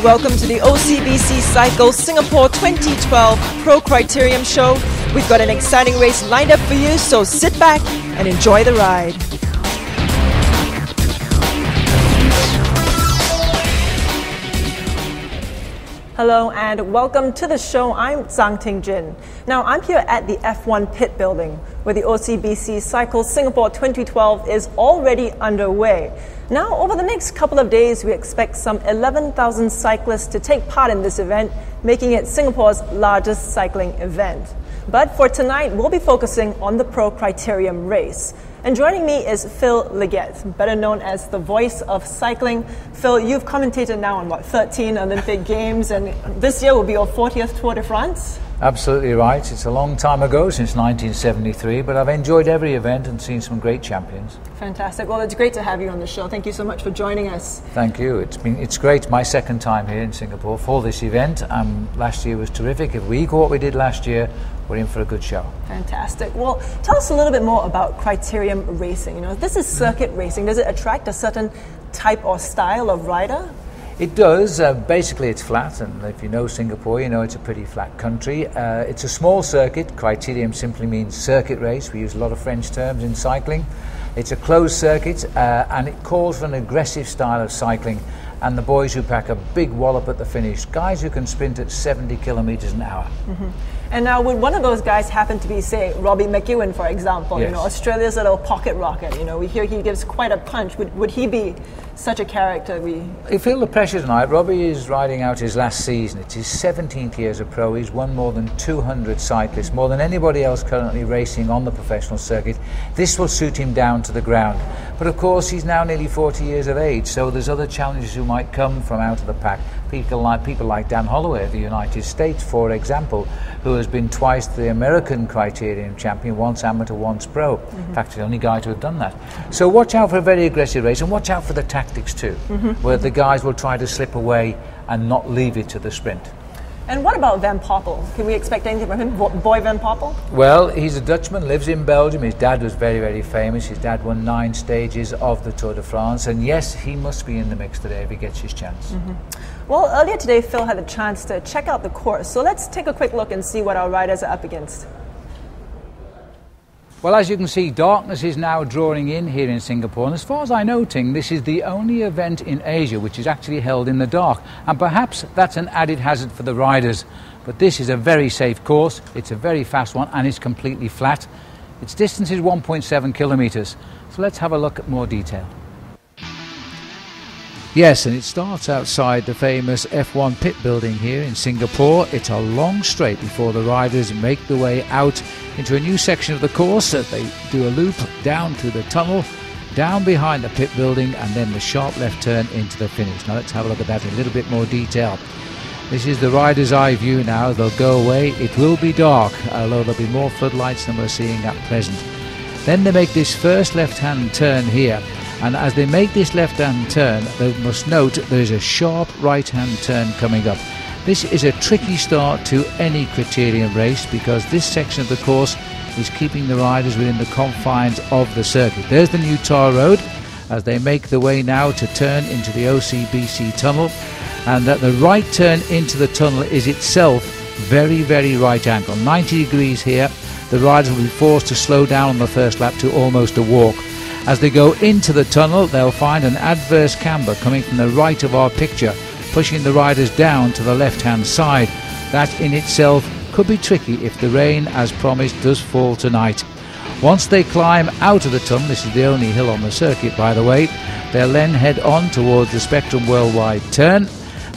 welcome to the OCBC Cycle Singapore 2012 Pro Criterium Show. We've got an exciting race lined up for you, so sit back and enjoy the ride. Hello and welcome to the show. I'm Zhang Tingjin. Now I'm here at the F1 pit building where the OCBC Cycle Singapore 2012 is already underway. Now over the next couple of days we expect some 11,000 cyclists to take part in this event, making it Singapore's largest cycling event. But for tonight we'll be focusing on the Pro Criterium race. And joining me is Phil Leggett, better known as the voice of cycling. Phil, you've commentated now on 13 Olympic Games, and this year will be your 40th Tour de France? Absolutely right. It's a long time ago, since 1973, but I've enjoyed every event and seen some great champions. Fantastic. Well, it's great to have you on the show. Thank you so much for joining us. Thank you. It's great. My second time here in Singapore for this event. Last year was terrific. If we equal what we did last year, we're in for a good show. Fantastic. Well, tell us a little bit more about Criterium racing. You know, this is circuit racing. Does it attract a certain type or style of rider? It does. Basically, it's flat, and if you know Singapore, you know it's a pretty flat country. It's a small circuit. Criterium simply means circuit race. We use a lot of French terms in cycling. It's a closed circuit, and it calls for an aggressive style of cycling, and the boys who pack a big wallop at the finish, guys who can sprint at 70 kilometers an hour. Mm-hmm. And now, would one of those guys happen to be, say, Robbie McEwen, for example? Yes. You know, Australia's little pocket rocket. You know, we hear he gives quite a punch. Would he be such a character? You feel the pressure tonight. Robbie is riding out his last season. It's his 17th year as a pro. He's won more than 200 cyclists, more than anybody else currently racing on the professional circuit. This will suit him down to the ground. But of course, he's now nearly 40 years of age, so there's other challenges who might come from out of the pack. People like Dan Holloway of the United States, for example, who has been twice the American Criterium champion, once amateur, once pro. Mm-hmm. In fact, the only guy to have done that. So watch out for a very aggressive race, and watch out for the tactics too, where the guys will try to slip away and not leave it to the sprint. And what about Van Poppel? Can we expect anything from him, Boy Van Poppel? Well, he's a Dutchman, lives in Belgium. His dad was very, very famous. His dad won 9 stages of the Tour de France, and yes, he must be in the mix today if he gets his chance. Well, earlier today, Phil had a chance to check out the course, so let's take a quick look and see what our riders are up against. Well, as you can see, darkness is now drawing in here in Singapore, and as far as I know, Ting, this is the only event in Asia which is actually held in the dark, and perhaps that's an added hazard for the riders. But this is a very safe course, it's a very fast one, and it's completely flat. Its distance is 1.7 kilometres, so let's have a look at more detail. Yes, and it starts outside the famous F1 pit building here in Singapore. It's a long straight before the riders make the way out into a new section of the course. They do a loop down through the tunnel, down behind the pit building, and then the sharp left turn into the finish. Now let's have a look at that in a little bit more detail. This is the rider's eye view now. They'll go away. It will be dark, although there'll be more floodlights than we're seeing at present. Then they make this first left-hand turn here. And as they make this left-hand turn, they must note there is a sharp right-hand turn coming up. This is a tricky start to any Criterium race because this section of the course is keeping the riders within the confines of the circuit. There's the new tar road as they make the way now to turn into the OCBC tunnel, and that the right turn into the tunnel is itself very, very right angle. 90 degrees here. The riders will be forced to slow down on the first lap to almost a walk. As they go into the tunnel, they'll find an adverse camber coming from the right of our picture, pushing the riders down to the left-hand side. That in itself could be tricky if the rain, as promised, does fall tonight. Once they climb out of the tunnel, this is the only hill on the circuit, by the way, they'll then head on towards the Spectrum Worldwide turn.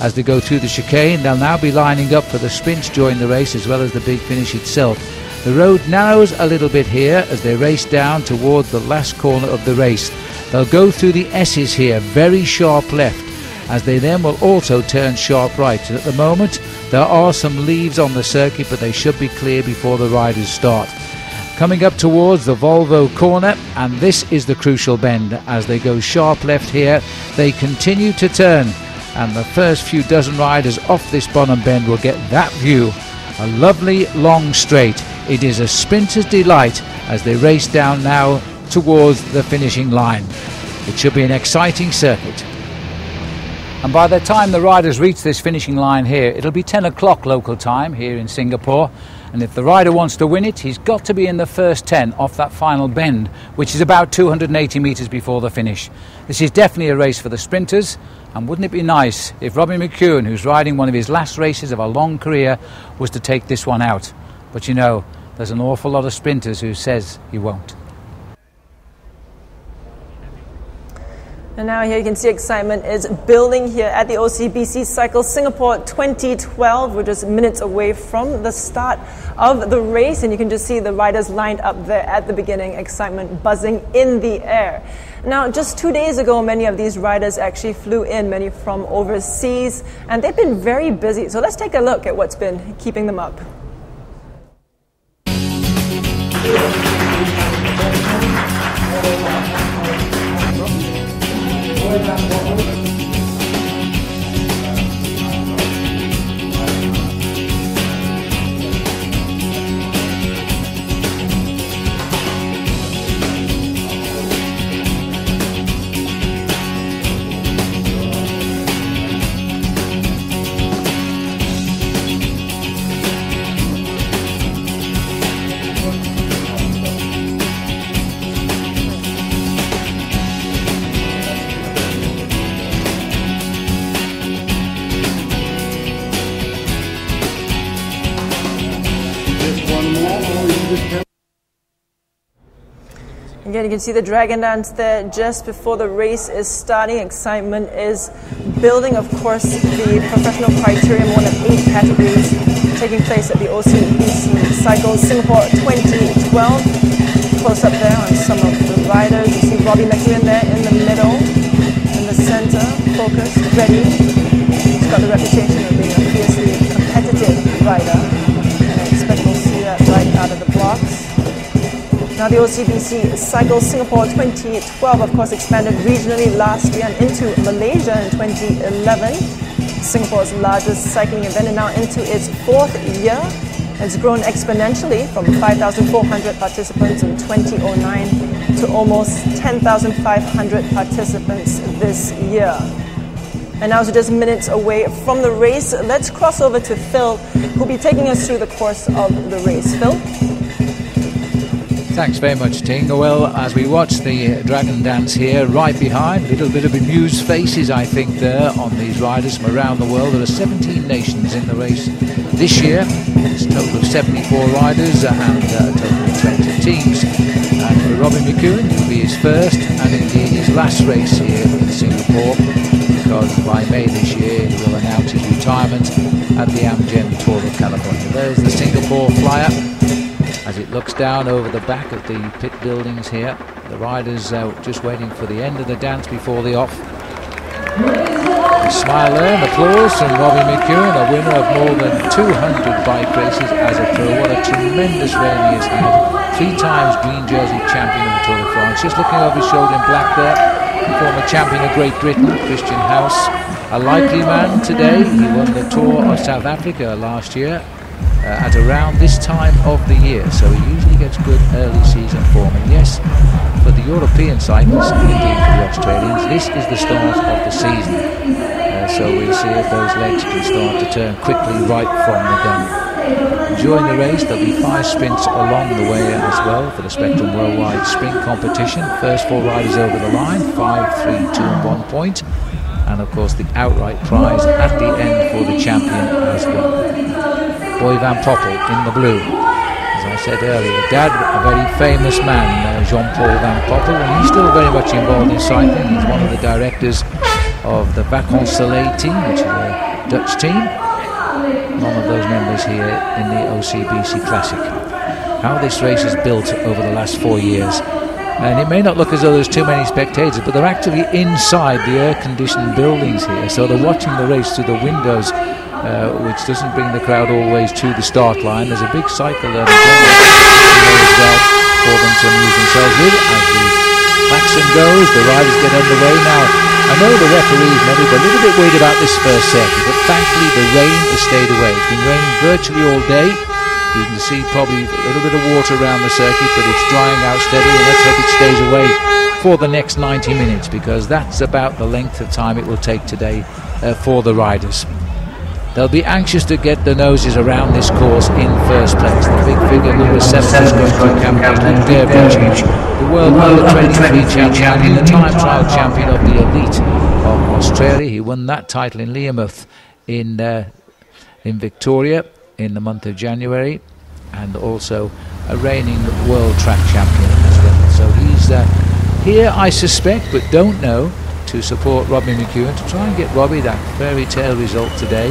As they go through the chicane, they'll now be lining up for the sprints during the race as well as the big finish itself. The road narrows a little bit here as they race down towards the last corner of the race. They'll go through the S's here, very sharp left, as they then will also turn sharp right. And at the moment, there are some leaves on the circuit, but they should be clear before the riders start. Coming up towards the Volvo corner, and this is the crucial bend. As they go sharp left here, they continue to turn, and the first few dozen riders off this bottom bend will get that view. A lovely long straight. It is a sprinter's delight as they race down now towards the finishing line. It should be an exciting circuit. And by the time the riders reach this finishing line here, it'll be 10 o'clock local time here in Singapore. And if the rider wants to win it, he's got to be in the first 10 off that final bend, which is about 280 metres before the finish. This is definitely a race for the sprinters. And wouldn't it be nice if Robbie McEwen, who's riding one of his last races of a long career, was to take this one out? But you know, there's an awful lot of sprinters who says he won't. And now here you can see excitement is building here at the OCBC Cycle Singapore 2012. We're just minutes away from the start of the race, and you can just see the riders lined up there at the beginning, excitement buzzing in the air. Now, just 2 days ago, many of these riders actually flew in, many from overseas, and they've been very busy. So let's take a look at what's been keeping them up. Again, you can see the dragon dance there just before the race is starting. Excitement is building. Of course, the professional criterium, one of 8 categories, taking place at the OCBC Cycle Singapore 2012. Close up there on some of the riders. You see Robbie McEwen there in the middle, in the center, focused, ready. He's got the reputation of being a fiercely competitive rider, and I expect we'll see that right out of the blocks. Now the OCBC Cycle Singapore 2012, of course, expanded regionally last year and into Malaysia in 2011. Singapore's largest cycling event, and now into its 4th year. It's grown exponentially from 5,400 participants in 2009 to almost 10,500 participants this year. And now, so just minutes away from the race, let's cross over to Phil, who'll be taking us through the course of the race. Phil? Thanks very much, Ting. Well, as we watch the dragon dance here, right behind, a little bit of amused faces, I think, there on these riders from around the world. There are 17 nations in the race this year. It's a total of 74 riders and a total of 20 teams. And for Robbie McEwen, it will be his first and indeed his last race here in Singapore, because by May this year he will announce his retirement at the Amgen Tour of California. There's the Singapore flyer as it looks down over the back of the pit buildings here. The riders just waiting for the end of the dance before the off. A smile there and applause from Robbie McEwen, a winner of more than 200 bike races as a pro. What a tremendous reign he has had. 3 times green jersey champion of the Tour de France. Just looking over his shoulder in black there, former champion of Great Britain, Christian House. A likely man today. He won the Tour of South Africa last year at around this time of the year, so he usually gets good early season form. And yes, for the European cyclists and indeed for the Australians, this is the start of the season. So we'll see if those legs can start to turn quickly right from the gun. During the race, there'll be 5 sprints along the way as well for the Spectrum Worldwide Sprint Competition. First 4 riders over the line, 5, 3, 2 and 1 point. And of course the outright prize at the end for the champion as well. Boy Van Poppel in the blue. As I said earlier, Dad, a very famous man, Jean-Paul Van Poppel, and he's still very much involved in cycling. He's one of the directors of the Vacances Soleil team, which is a Dutch team. One of those members here in the OCBC Classic. How this race is built over the last 4 years. And it may not look as though there's too many spectators, but they're actually inside the air-conditioned buildings here. So they're watching the race through the windows, which doesn't bring the crowd always to the start line. There's a big cycle there as well for them to amuse themselves with. As the klaxon goes, the riders get underway. Now, I know the referees and everybody a little bit worried about this first circuit, but thankfully the rain has stayed away. It's been raining virtually all day. You can see probably a little bit of water around the circuit, but it's drying out steadily, and let's hope it stays away for the next 90 minutes, because that's about the length of time it will take today for the riders. They'll be anxious to get their noses around this course in first place. The big figure, number 7, is going to captain Criterium, the world under-23 champion and the time trial champion of the elite of Australia. He won that title in Learmouth in Victoria in the month of January, and also a reigning world track champion as well. So he's here, I suspect, but don't know, to support Robbie McEwen, to try and get Robbie that fairy tale result today.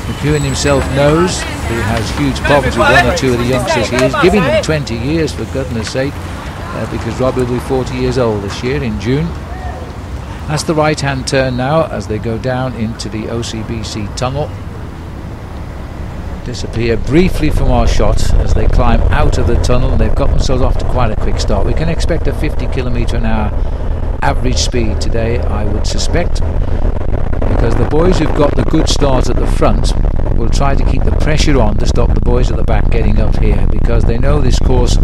McEwen himself knows he has huge problems with one or two of the youngsters he is, giving them 20 years for goodness sake, because Robbie will be 40 years old this year in June. That's the right hand turn now as they go down into the OCBC tunnel. Disappear briefly from our shot as they climb out of the tunnel. They've got themselves off to quite a quick start. We can expect a 50 km/h average speed today, I would suspect, because the boys who've got the good start at the front will try to keep the pressure on to stop the boys at the back getting up here, because they know this course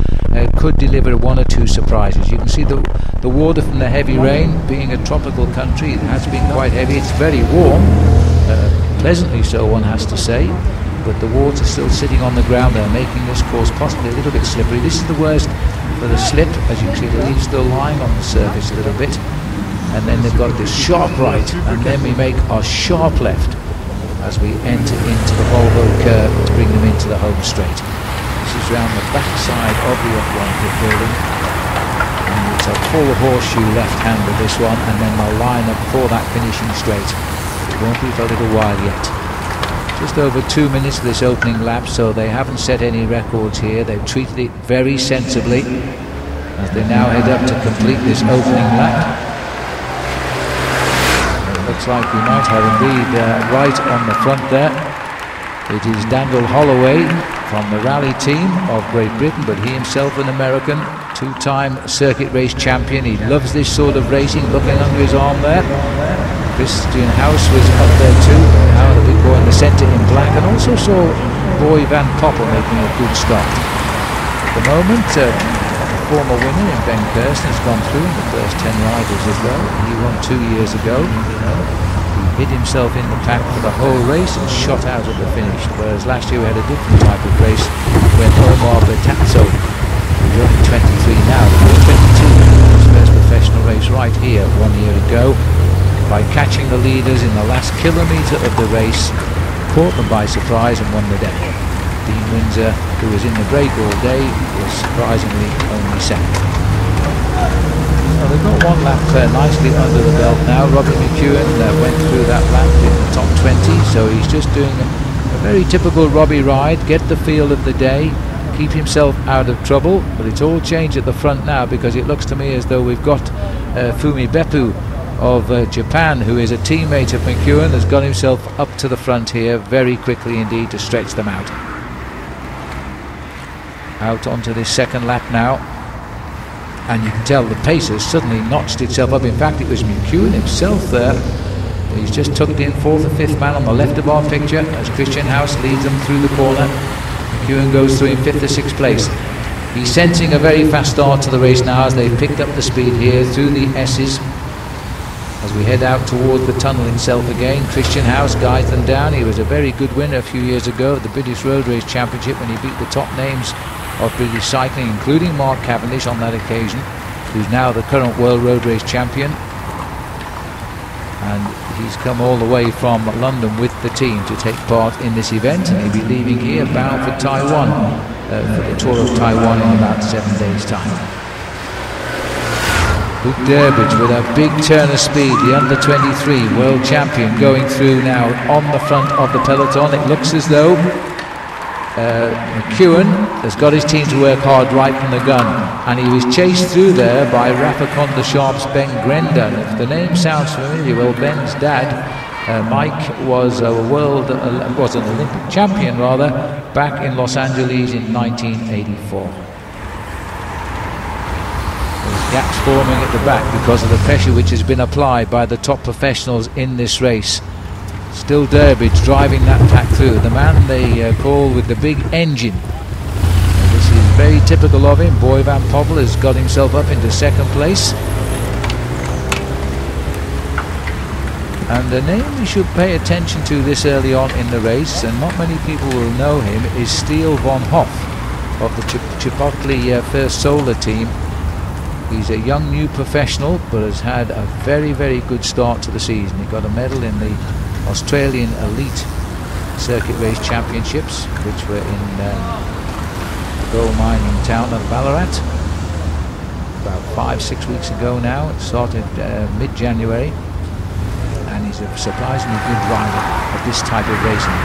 could deliver one or two surprises. You can see the water from the heavy rain. Being a tropical country, it has been quite heavy. It's very warm, pleasantly so, one has to say, but the water still sitting on the ground there, making this course possibly a little bit slippery. This is the worst for the slip. As you can see, the leaves still lying on the surface a little bit, and then they've got this sharp right, and then we make our sharp left as we enter into the Volvo curve to bring them into the home straight. This is round the back side of the F1 pit building, and it's a full horseshoe left hand with this one, and then they'll line up for that finishing straight. It won't be for a little while yet. Just over 2 minutes of this opening lap, so they haven't set any records here. They've treated it very sensibly as they now head up to complete this opening lap. It looks like we might have indeed right on the front there. It is Daniel Holloway from the rally team of Great Britain, but he himself an American, two-time circuit race champion. He loves this sort of racing, looking under his arm there. Christian House was up there too, now the big boy in the centre in black, and also saw Boy Van Poppel making a good start. At the moment, former winner in Ben Kirsten has gone through in the first 10 riders as well. He won 2 years ago. He hid himself in the pack for the whole race and shot out at the finish, whereas last year we had a different type of race when Omar Bertazzo, who's only 23 now, he was 22 in his first professional race right here 1 year ago. By catching the leaders in the last kilometre of the race, caught them by surprise and won the day. Dean Windsor, who was in the break all day, was surprisingly only second. So they've got one lap nicely under the belt now. Robbie McEwen went through that lap in the top 20, so he's just doing a very typical Robbie ride, get the feel of the day, keep himself out of trouble. But it's all changed at the front now, because it looks to me as though we've got Fumi Beppu of Japan, who is a teammate of McEwen, has got himself up to the front here very quickly indeed to stretch them out. Out onto this second lap now, and you can tell the pace has suddenly notched itself up. In fact, it was McEwen himself there. He's just tucked in 4th or 5th man on the left of our picture as Christian House leads them through the corner. McEwen goes through in 5th or 6th place. He's sensing a very fast start to the race now as they've picked up the speed here through the S's. As we head out towards the tunnel itself again, Christian House guides them down. He was a very good winner a few years ago at the British Road Race Championship when he beat the top names of British cycling, including Mark Cavendish on that occasion, who's now the current World Road Race Champion. And he's come all the way from London with the team to take part in this event, and he'll be leaving here bound for Taiwan, for the Tour of Taiwan in about 7 days' time. Luke Durbridge with a big turn of speed, the under-23 world champion, going through now on the front of the peloton. It looks as though McEwen has got his team to work hard right from the gun, and he was chased through there by Rapaconda Sharp's Ben Grenda. If the name sounds familiar, well, Ben's dad, Mike, was an Olympic champion rather, back in Los Angeles in 1984. Gaps forming at the back because of the pressure which has been applied by the top professionals in this race. Still Durbridge driving that pack through, the man they call with the big engine. This is very typical of him. Boy Van Poppel has got himself up into second place. And the name we should pay attention to this early on in the race, and not many people will know him, is Steele von Hoff of the Chipotle First Solar team. He's a young new professional, but has had a very, very good start to the season. He got a medal in the Australian Elite Circuit Race Championships, which were in the gold mining town of Ballarat about 5-6 weeks ago now. It started mid-January. And he's a surprisingly good rider of this type of racing.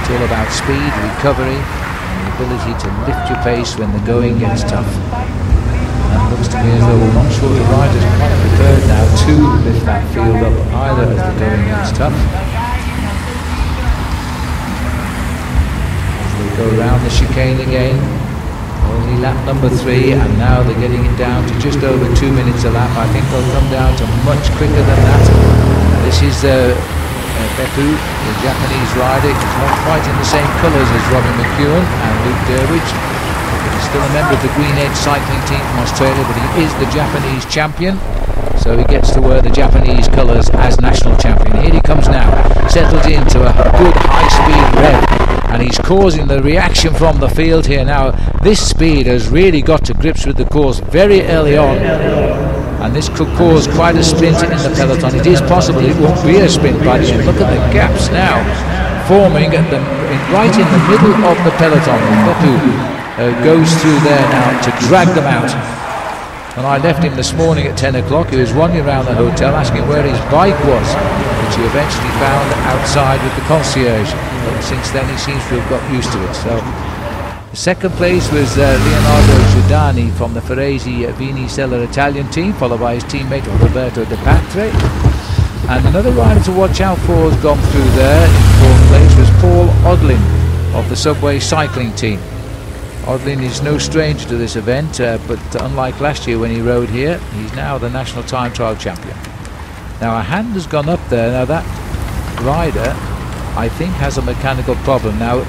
It's all about speed, recovery, and the ability to lift your pace when the going gets tough. And it looks to me as though we're not sure the rider's quite prepared now to lift that field up either as the going gets tough. As they go round the chicane again, only lap number 3, and now they're getting it down to just over 2 minutes a lap. I think they'll come down to much quicker than that. This is Beppu, the Japanese rider. He's not quite in the same colours as Robin McEwen and Luke Durbridge. He's still a member of the Green Edge cycling team from Australia, but he is the Japanese champion. So he gets to wear the Japanese colours as national champion. Here he comes now, settled into a good high-speed rev. And he's causing the reaction from the field here now. This speed has really got to grips with the course very early on. And this could cause quite a sprint in the peloton. It is possible it won't be a sprint by the end. Look at the gaps now forming at right in the middle of the peloton. Beppu goes through there now to drag them out. When I left him this morning at 10 o'clock, he was wandering around the hotel asking where his bike was, which he eventually found outside with the concierge. But since then he seems to have got used to it. So the second place was Leonardo Giordani from the Ferresi Vini Seller Italian team, followed by his teammate Roberto De Patre. And another rider to watch out for has gone through there. In fourth place was Paul Odlin of the Subway cycling team. Odlin is no stranger to this event, but unlike last year when he rode here, he's now the national time trial champion. Now a hand has gone up there. Now that rider, I think, has a mechanical problem. Now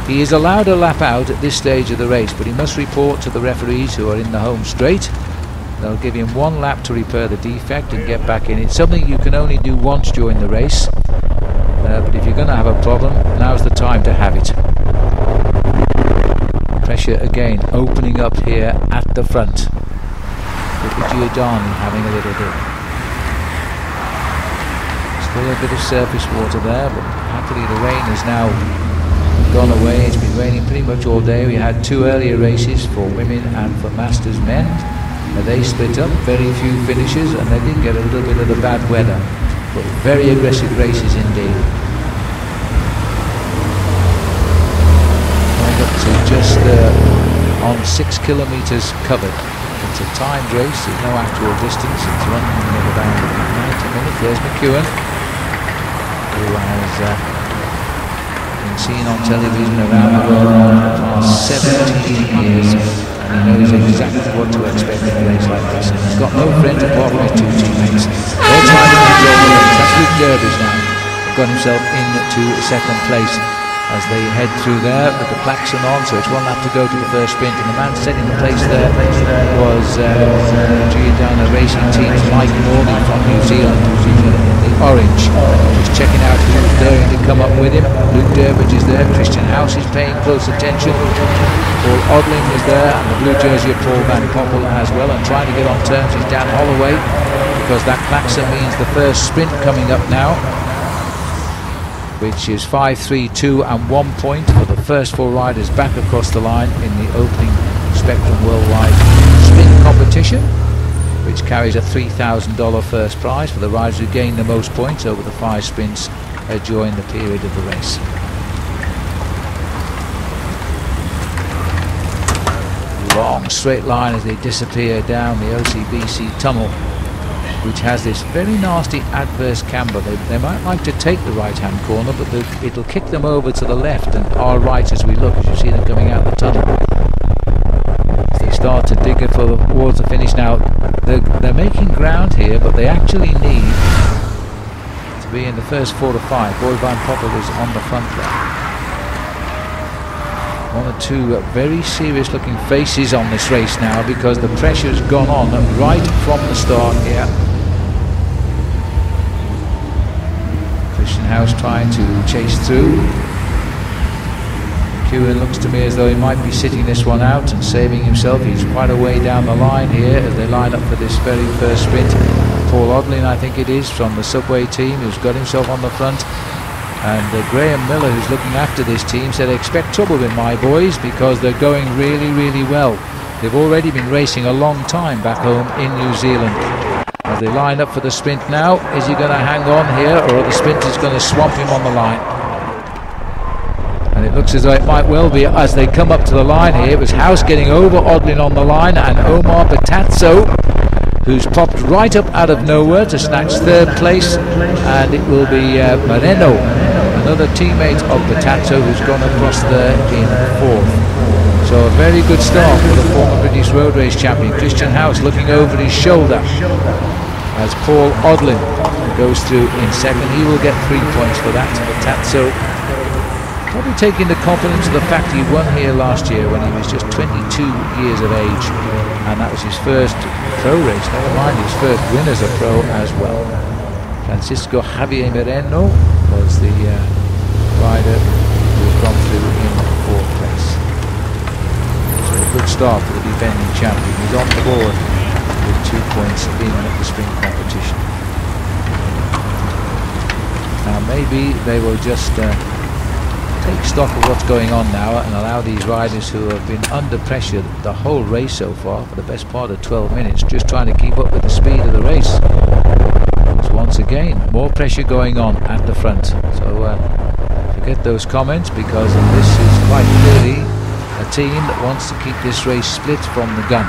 he is allowed a lap out at this stage of the race, but he must report to the referees who are in the home straight. They'll give him 1 lap to repair the defect and get back in. It's something you can only do once during the race, but if you're going to have a problem, now's the time to have it. Pressure again opening up here at the front. Look at Giordani having a little bit. Still a bit of surface water there, but happily the rain has now gone away. It's been raining pretty much all day. We had 2 earlier races for women and for Masters men. They split up, very few finishes, and they did get a little bit of the bad weather, but very aggressive races indeed. Going up to just on 6 kilometres covered. It's a timed race, there's no actual distance. It's running in about 90 minutes. There's McEwen, who has been seen on television around the world for the past 17 years, and he knows exactly what to expect in a race like this. And he's got no friend apart from his 2 teammates. They're trying to control the race. That's Luke Durbridge now. Got himself into second place as they head through there with the klaxon on, so it's 1 lap to go to the first sprint. And the man setting the place there was Giordano Racing Team's Mike Morley from New Zealand, the orange. Just checking out who's daring to come up with him. Luke Durbridge is there, Christian House is paying close attention, Paul Odling is there, and the blue jersey of Paul Van Poppel as well, and trying to get on terms is Dan Holloway, because that klaxon means the first sprint coming up now, which is 5, 3, 2 and 1 point for the first 4 riders back across the line in the opening Spectrum Worldwide sprint competition, which carries a $3,000 first prize for the riders who gain the most points over the 5 sprints during the period of the race. Long straight line as they disappear down the OCBC tunnel, which has this very nasty adverse camber. They might like to take the right hand corner, but it'll kick them over to the left and our right as we look, as you see them coming out the tunnel. As they start to dig it towards the finish now, they're making ground here, but they actually need to be in the first 4 to 5. Boy Van Poppel is on the front there. one or two very serious looking faces on this race now, because the pressure's gone on right from the start here. Christian House trying to chase through. McEwen looks to me as though he might be sitting this one out and saving himself. He's quite a way down the line here as they line up for this very first sprint. Paul Odlin, I think it is, from the Subway team, who's got himself on the front. And Graham Miller, who's looking after this team, said, expect trouble with my boys because they're going really, really well. They've already been racing a long time back home in New Zealand. As they line up for the sprint now, is he going to hang on here, or are the sprinters going to swamp him on the line? And it looks as though it might well be as they come up to the line here. It was House getting over Odlin on the line, and Omar Batazzo, who's popped right up out of nowhere to snatch third place, and it will be Moreno, another teammate of Batazzo, who's gone across there in fourth. So a very good start for the former British road race champion. Christian House looking over his shoulder as Paul Odlin goes through in second. He will get 3 points for that. Batazzo probably taking the confidence of the fact he won here last year when he was just 22 years of age, and that was his first pro race, never mind his first win as a pro as well. Francisco Javier Moreno was the rider who has gone through in fourth place. So a good start for the defending champion. He's on board with 2 points in the sprint competition. Now maybe they will just take stock of what's going on now and allow these riders who have been under pressure the whole race so far for the best part of 12 minutes, just trying to keep up with the speed of the race. So once again, more pressure going on at the front. So forget those comments, because this is quite clearly a team that wants to keep this race split from the gun.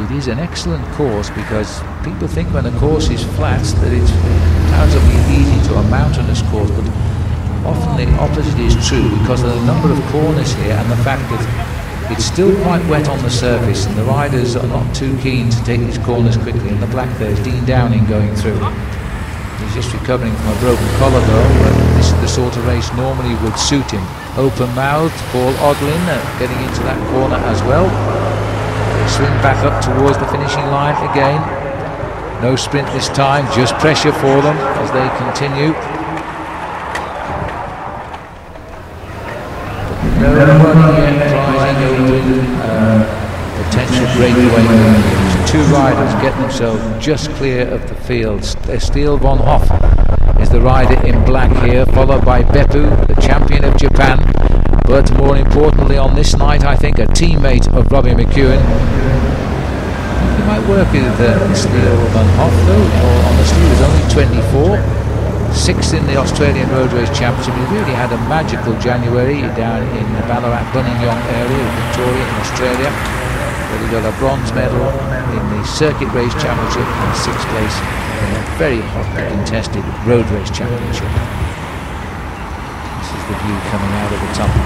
It is an excellent course, because people think when a course is flat that it turns out to be easy to a mountainous course, but often the opposite is true, because of the number of corners here and the fact that it's still quite wet on the surface, and the riders are not too keen to take these corners quickly. In the black there's Dean Downing going through. He's just recovering from a broken collarbone, but this is the sort of race normally would suit him. Open-mouthed, Paul Odlin getting into that corner as well. Swing back up towards the finishing line again. No sprint this time, just pressure for them as they continue. Nobody yet prizing open potential breakaway moves. Two riders get themselves just clear of the field. Steele von Hoff is the rider in black here, followed by Beppu, the champion of Japan. But more importantly on this night, I think, a teammate of Robbie McEwen. He might work with Steele van Hoff, though. Honestly, he was only 24, sixth in the Australian Road Race Championship. He really had a magical January down in the Ballarat Buninyong area of Victoria in Australia, where he got a bronze medal in the Circuit Race Championship and sixth place in a very hotly contested Road Race Championship. The view coming out of the tunnel.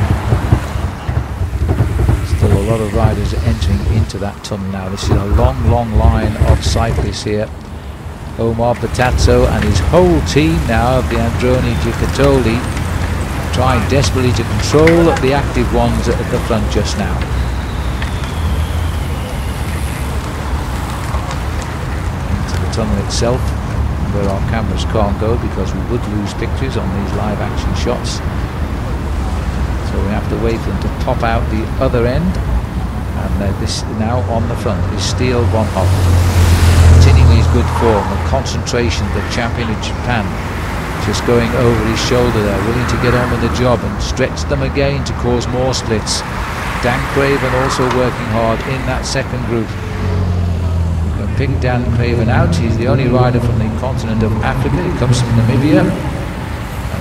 Still a lot of riders entering into that tunnel now. This is a long line of cyclists here. Omar Batazzo and his whole team now of the Androni Giocattoli trying desperately to control the active ones at the front just now. Into the tunnel itself, where our cameras can't go because we would lose pictures on these live action shots. So we have to wait for them to pop out the other end, and this now on the front is Steele von Hoff, continuing his good form and concentration. The champion of Japan just going over his shoulder there, willing to get on with the job and stretch them again to cause more splits. Dan Craven also working hard in that second group. We can pick Dan Craven out. He's the only rider from the continent of Africa. He comes from Namibia.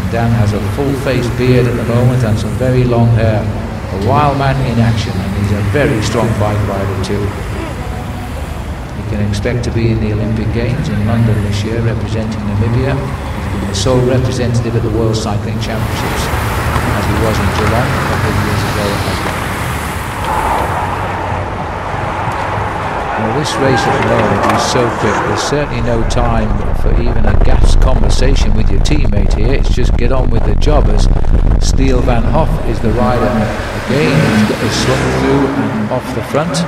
Dan has a full-faced beard at the moment and some very long hair. A wild man in action, and he's a very strong bike rider too. He can expect to be in the Olympic Games in London this year representing Namibia. He's been the sole representative at the World Cycling Championships, as he was in Geelong a couple of years ago as well. Well, this race at the moment is so quick, there's certainly no time for even a gas conversation with your teammate here. It's just get on with the job, as Steele Van Hoff is the rider again. He's got his swung through and off the front,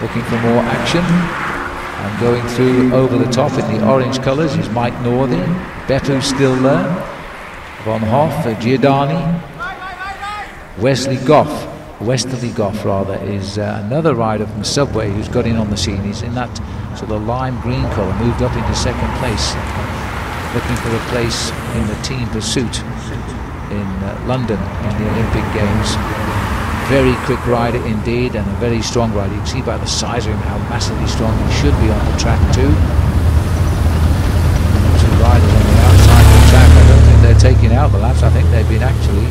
looking for more action. And going through over the top in the orange colours is Mike Northey. Beppu's still there. Van Hoff, Giordani. Westerly Goff rather, is another rider from Subway who's got in on the scene. He's in that sort of lime green colour, moved up into second place, looking for a place in the team pursuit in London in the Olympic Games. Very quick rider indeed, and a very strong rider. You can see by the size of him how massively strong he should be on the track too. Two riders on the outside of the track. I don't think they're taking out the laps. I think they've been actually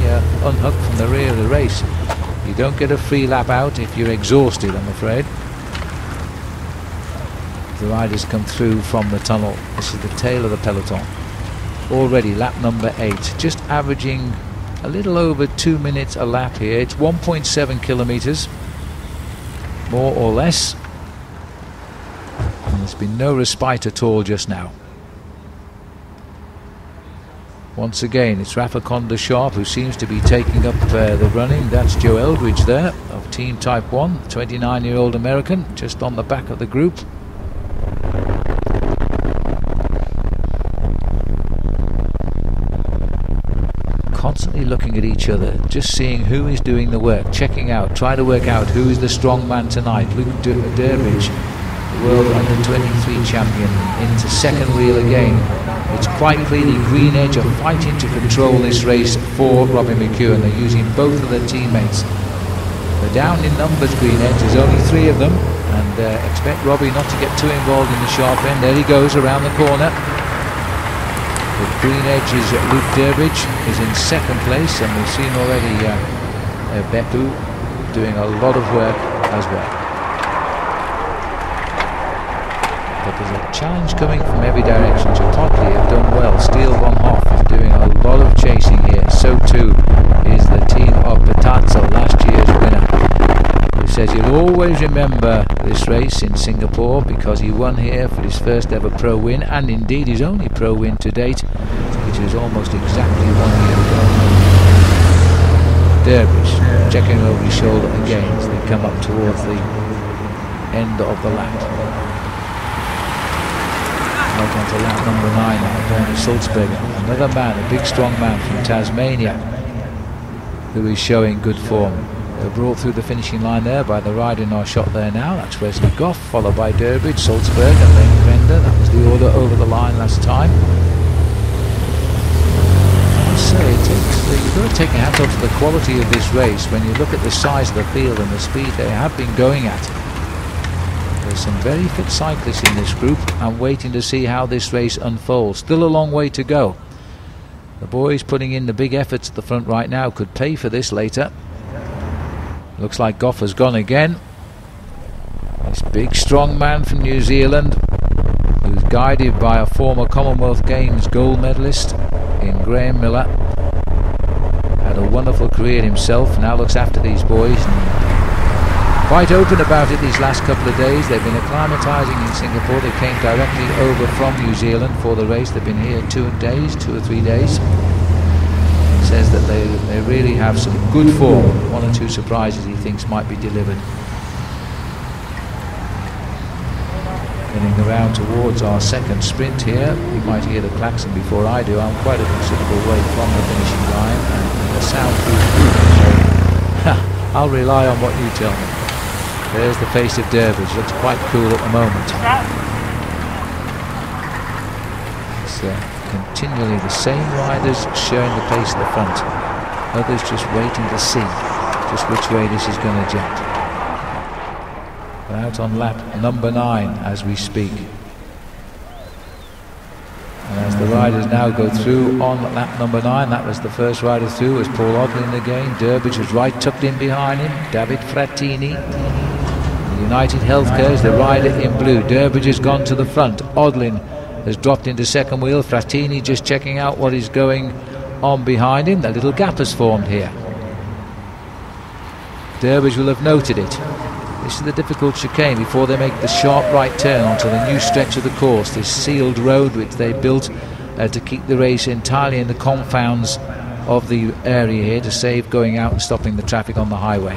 unhooked from the rear of the race. You don't get a free lap out if you're exhausted, I'm afraid. The riders come through from the tunnel. This is the tail of the peloton. Already lap number 8, just averaging a little over 2 minutes a lap here. It's 1.7 kilometers, more or less. And there's been no respite at all just now. Once again, it's Rafa Conda Sharp who seems to be taking up the running. That's Joe Eldridge there of Team Type 1, 29-year-old American, just on the back of the group. Constantly looking at each other, just seeing who is doing the work, checking out, trying to work out who is the strong man tonight. Luke Durbridge, the world under-23 champion, into second wheel again. It's quite clearly Green Edge are fighting to control this race for Robbie McEwen. They're using both of their teammates. They're down in numbers, Green Edge. There's only 3 of them, and expect Robbie not to get too involved in the sharp end. There he goes around the corner. The Green Edge's Luke Durbridge is in second place, and we've seen already Beppu doing a lot of work as well. But there's a challenge coming from every direction. Chapotli have done well. Steele Van Hoff is doing a lot of chasing here. So too is the team of Petazzo, last year's winner, who says he'll always remember this race in Singapore because he won here for his first ever pro win, and indeed his only pro win to date, which is almost exactly 1 year ago. Durbridge checking over his shoulder again as they come up towards the end of the lap. Out onto lap number 9 now, Bernie Sulzberger, another man, a big strong man from Tasmania, who is showing good form. They're brought through the finishing line there by the rider in our shot there now. That's Wesley Goff, followed by Durbridge, Sulzberger, and then Render. That was the order over the line last time. I must say, you've got to take your hat off to the quality of this race when you look at the size of the field and the speed they have been going at. There's some very fit cyclists in this group. I'm waiting to see how this race unfolds. Still a long way to go. The boys putting in the big efforts at the front right now could pay for this later. Looks like Goff has gone again. This big strong man from New Zealand, who's guided by a former Commonwealth Games gold medalist in Graham Miller. Had a wonderful career himself, now looks after these boys. Quite open about it these last couple of days. They've been acclimatising in Singapore. They came directly over from New Zealand for the race. They've been here 2 or 3 days. He says that they really have some good form. 1 or 2 surprises he thinks might be delivered. Getting around towards our second sprint here. You might hear the klaxon before I do. I'm quite a considerable way from the finishing line, and the soundproof group, so I'll rely on what you tell me. There's the face of Durbridge, looks quite cool at the moment. It's continually the same riders showing the pace at the front. Others just waiting to see just which way this is going to jump. We're out on lap number 9 as we speak. And as the riders now go through on lap number 9, that was the first rider through, was Paul Odlin again. Durbridge was right tucked in behind him. David Frattini. United Healthcare is the rider in blue. Durbridge has gone to the front. Odlin has dropped into second wheel. Frattini just checking out what is going on behind him. That little gap has formed here. Durbridge will have noted it. This is the difficult chicane before they make the sharp right turn onto the new stretch of the course, this sealed road which they built to keep the race entirely in the confounds of the area here, to save going out and stopping the traffic on the highway.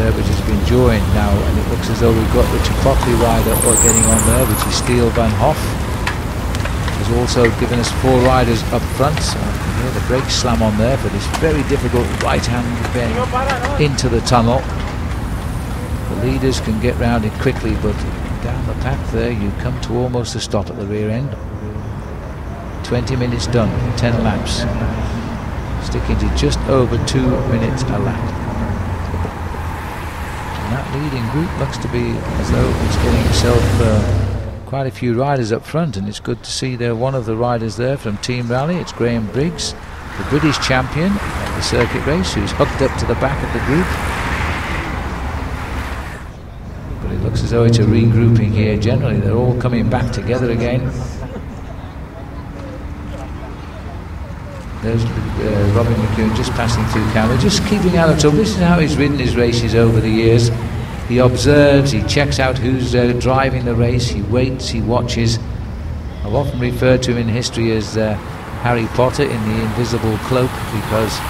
Which has been joined now, and it looks as though we've got the Chipotle rider getting on there, which is Steele Van Hoff. Has also given us 4 riders up front, so I can hear the brakes slam on there for this very difficult right-hand bend into the tunnel. The leaders can get round it quickly, but down the path there you come to almost a stop at the rear end. 20 minutes done, 10 laps, sticking to just over 2 minutes a lap. That leading group looks to be as though it's getting itself quite a few riders up front, and it's good to see there one of the riders there from Team Rally. It's Graham Briggs, the British champion of the circuit race, who's hooked up to the back of the group. But it looks as though it's a regrouping here. Generally they're all coming back together again. There's Robin McCune just passing through camera, just keeping out of trouble. This is how he's ridden his races over the years. He observes, he checks out who's driving the race, he waits, he watches. I've often referred to him in history as Harry Potter in the invisible cloak, because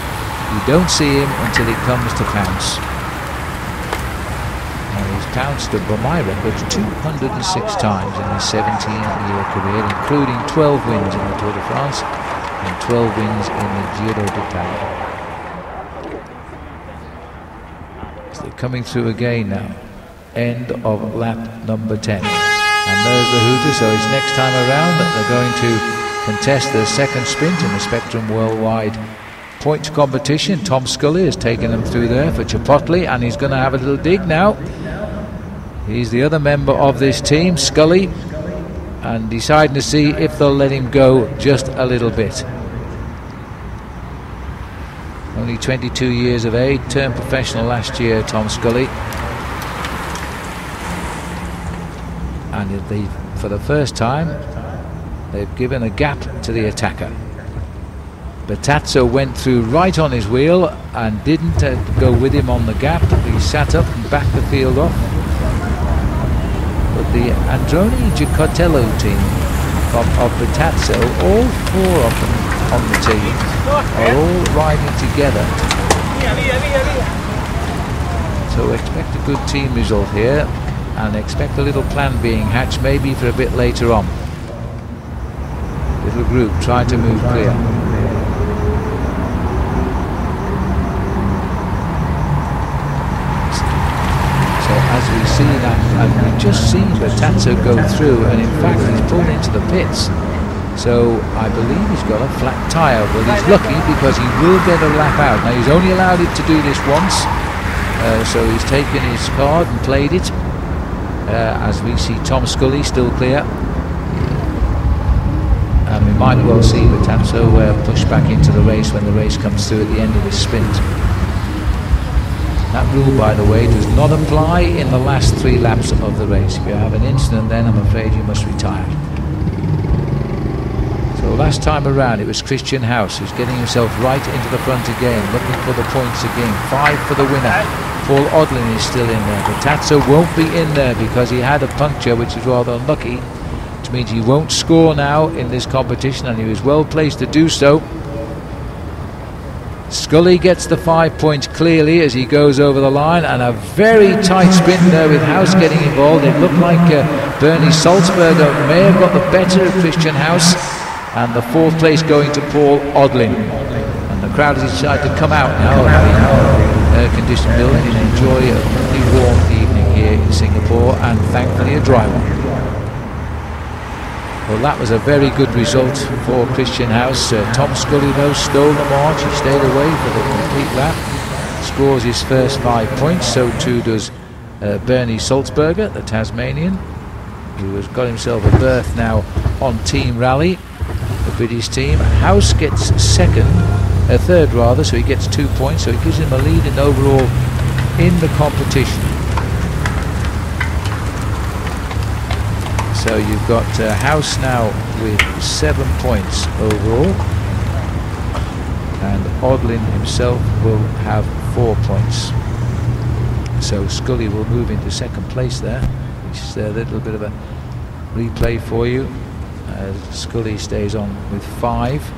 you don't see him until he comes to pounce. And he's pounced, by my record, 206 times in his 17-year career, including 12 wins in the Tour de France and 12 wins in the Giro d'Italia. So they're coming through again now. End of lap number 10. And there's the hooter, so it's next time around that they're going to contest the second sprint in the Spectrum Worldwide points competition. Tom Scully has taken them through there for Chipotle, and he's going to have a little dig now. He's the other member of this team, Scully, and deciding to see if they'll let him go just a little bit. Only 22 years of age, turned professional last year, Tom Scully. And for the first time, they've given a gap to the attacker. Battazzo went through right on his wheel and didn't go with him on the gap. He sat up and backed the field off. But the Androni Giocotello team of Battazzo, all 4 of them on the team, are all riding together. So expect a good team result here, and expect a little plan being hatched maybe for a bit later on. Little group trying to move clear. As we see that, and we've just seen Battazzo go through, and in fact he's pulled into the pits. So I believe he's got a flat tyre, but he's lucky because he will get a lap out. Now he's only allowed it to do this once, so he's taken his card and played it. As we see Tom Scully still clear. And we might well see Battazzo push back into the race when the race comes through at the end of this sprint. That rule, by the way, does not apply in the last 3 laps of the race. If you have an incident, then I'm afraid you must retire. So last time around it was Christian House who's getting himself right into the front again, looking for the points again. 5 for the winner. Paul Odlin is still in there. Battazzo won't be in there because he had a puncture, which is rather unlucky, which means he won't score now in this competition, and he was well placed to do so. Scully gets the 5 points clearly as he goes over the line, and a very tight sprint there with House getting involved. It looked like Bernie Salzberger may have got the better of Christian House, and the 4th place going to Paul Odlin. And the crowd has decided to come out now, having air-conditioned building, and enjoy a pretty warm evening here in Singapore, and thankfully a dry one. Well, that was a very good result for Christian House. Tom Scully, though, stole the march. He stayed away for the complete lap. Scores his first 5 points. So too does Bernie Salzberger, the Tasmanian, who has got himself a berth now on Team Rally, the British team. House gets third rather, so he gets 2 points. So it gives him a lead in overall in the competition. So you've got House now with 7 points overall. and Odlin himself will have 4 points. So Scully will move into second place there. It's a little bit of a replay for you. Scully stays on with 5.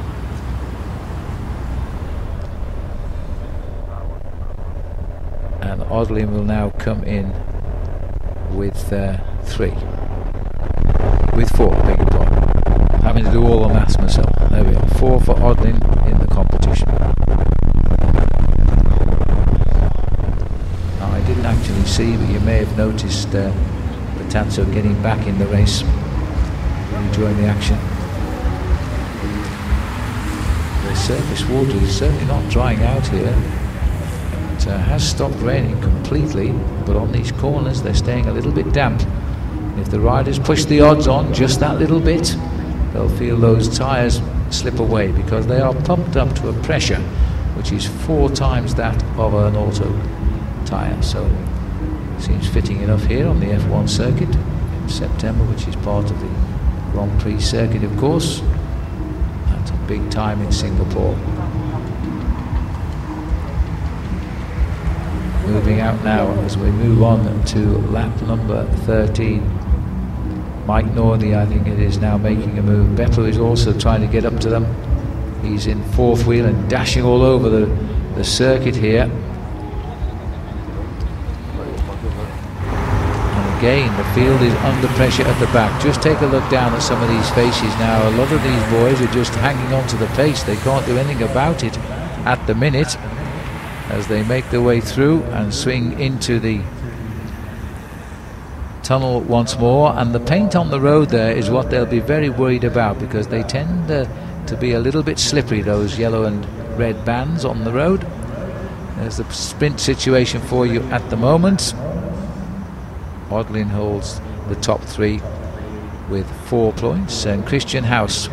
And Odlin will now come in with 3. With 4, beg your pardon. Having to do all the maths myself. There we are, 4 for Odlin in the competition. Now, I didn't actually see, but you may have noticed Batanzo getting back in the race, enjoying the action. The surface water is certainly not drying out here. It has stopped raining completely, but on these corners they're staying a little bit damp. If the riders push the odds on just that little bit, they'll feel those tyres slip away, because they are pumped up to a pressure which is 4 times that of an auto tyre. So seems fitting enough here on the F1 circuit in September, which is part of the Grand Prix circuit, of course. That's a big time in Singapore. Moving out now as we move on to lap number 13. Mike Northey, I think it is, now making a move. Beppu is also trying to get up to them. He's in 4th wheel and dashing all over the circuit here. And again, the field is under pressure at the back. Just take a look down at some of these faces now. A lot of these boys are just hanging on to the pace. They can't do anything about it at the minute, as they make their way through and swing into the tunnel once more. And the paint on the road there is what they'll be very worried about, because they tend to be a little bit slippery, those yellow and red bands on the road. There's the sprint situation for you at the moment. Odlin holds the top 3 with 4 points, and Christian House,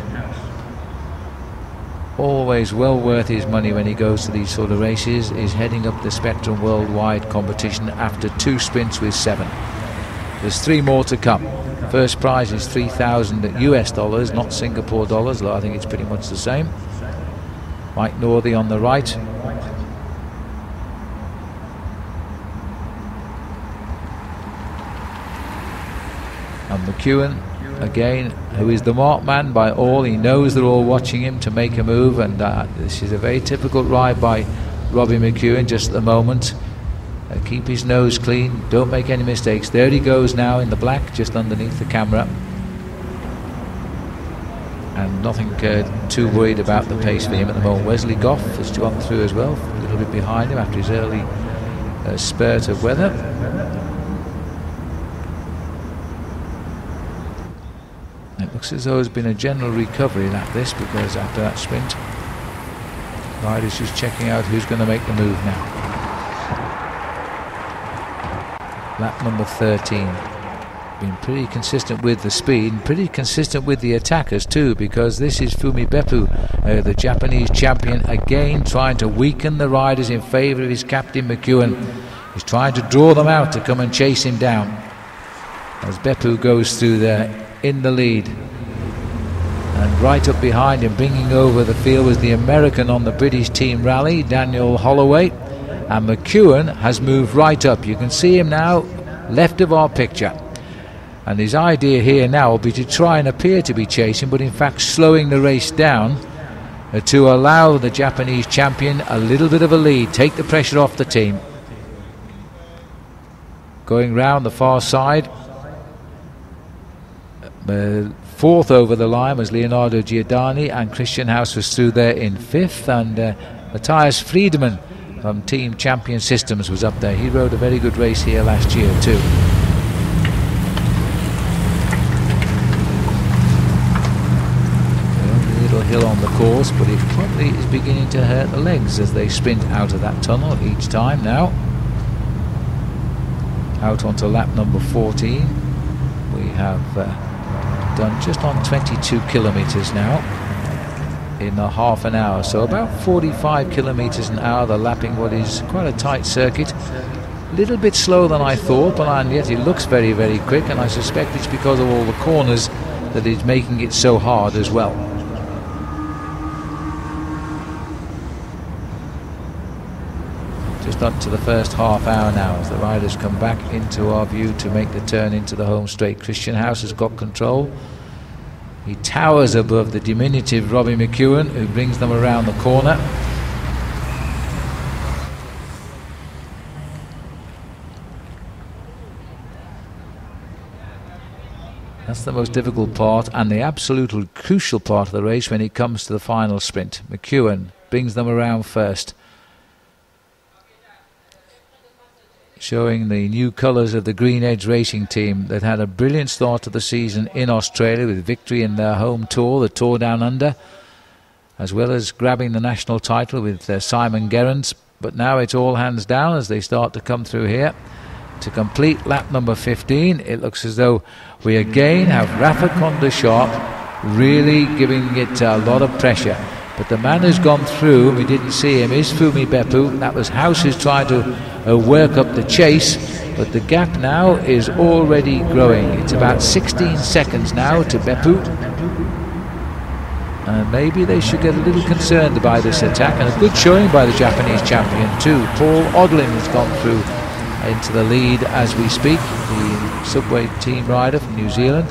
always well worth his money when he goes to these sort of races, is heading up the Spectrum Worldwide competition after 2 sprints with 7. There's 3 more to come. First prize is $3,000 US dollars, not Singapore dollars, though I think it's pretty much the same. Mike Northey on the right. And McEwen again, who is the mark man by all. He knows they're all watching him to make a move, and this is a very typical ride by Robbie McEwen just at the moment. Keep his nose clean, don't make any mistakes. There he goes now in the black, just underneath the camera, and nothing too worried about the pace for him at the moment. Wesley Goff has gone through as well, a little bit behind him after his early spurt of weather. It looks as though there's been a general recovery like this, because after that sprint, riders just checking out who's going to make the move now. Lap number 13. Been pretty consistent with the speed, and pretty consistent with the attackers too, because this is Fumi Beppu, the Japanese champion, again trying to weaken the riders in favour of his captain McEwen. He's trying to draw them out to come and chase him down, as Beppu goes through there in the lead. And right up behind him, bringing over the field, was the American on the British team rally, Daniel Holloway. And McEwen has moved right up. You can see him now, left of our picture. And his idea here now will be to try and appear to be chasing, but in fact slowing the race down to allow the Japanese champion a little bit of a lead, take the pressure off the team. Going round the far side, 4th over the line was Leonardo Giordani, and Christian House was through there in 5th, and Matthias Friedemann from Team Champion Systems was up there. He rode a very good race here last year too. The only little hill on the course, but it probably is beginning to hurt the legs as they sprint out of that tunnel each time now. Out onto lap number 14. We have done just on 22 kilometers now in a half an hour, so about 45 kilometers an hour. They're lapping what is quite a tight circuit, a little bit slower than I thought, but and yet it looks very, very quick, and I suspect it's because of all the corners that is making it so hard as well. Just up to the first half hour now as the riders come back into our view to make the turn into the home straight. Christian House has got control. He towers above the diminutive Robbie McEwen, who brings them around the corner. That's the most difficult part and the absolutely crucial part of the race when it comes to the final sprint. McEwen brings them around first, showing the new colours of the Green Edge racing team that had a brilliant start to the season in Australia with victory in their home tour, the Tour Down Under, as well as grabbing the national title with Simon Gerrans. But now it's all hands down as they start to come through here. To complete lap number 15, it looks as though we again have Rafa Conde Sharp really giving it a lot of pressure. But the man who's gone through, we didn't see him, is Fumi Beppu. That was House who's trying to work up the chase, but the gap now is already growing. It's about 16 seconds now to Beppu. And maybe they should get a little concerned by this attack, and a good showing by the Japanese champion too. Paul Odlin has gone through into the lead as we speak, the Subway team rider from New Zealand.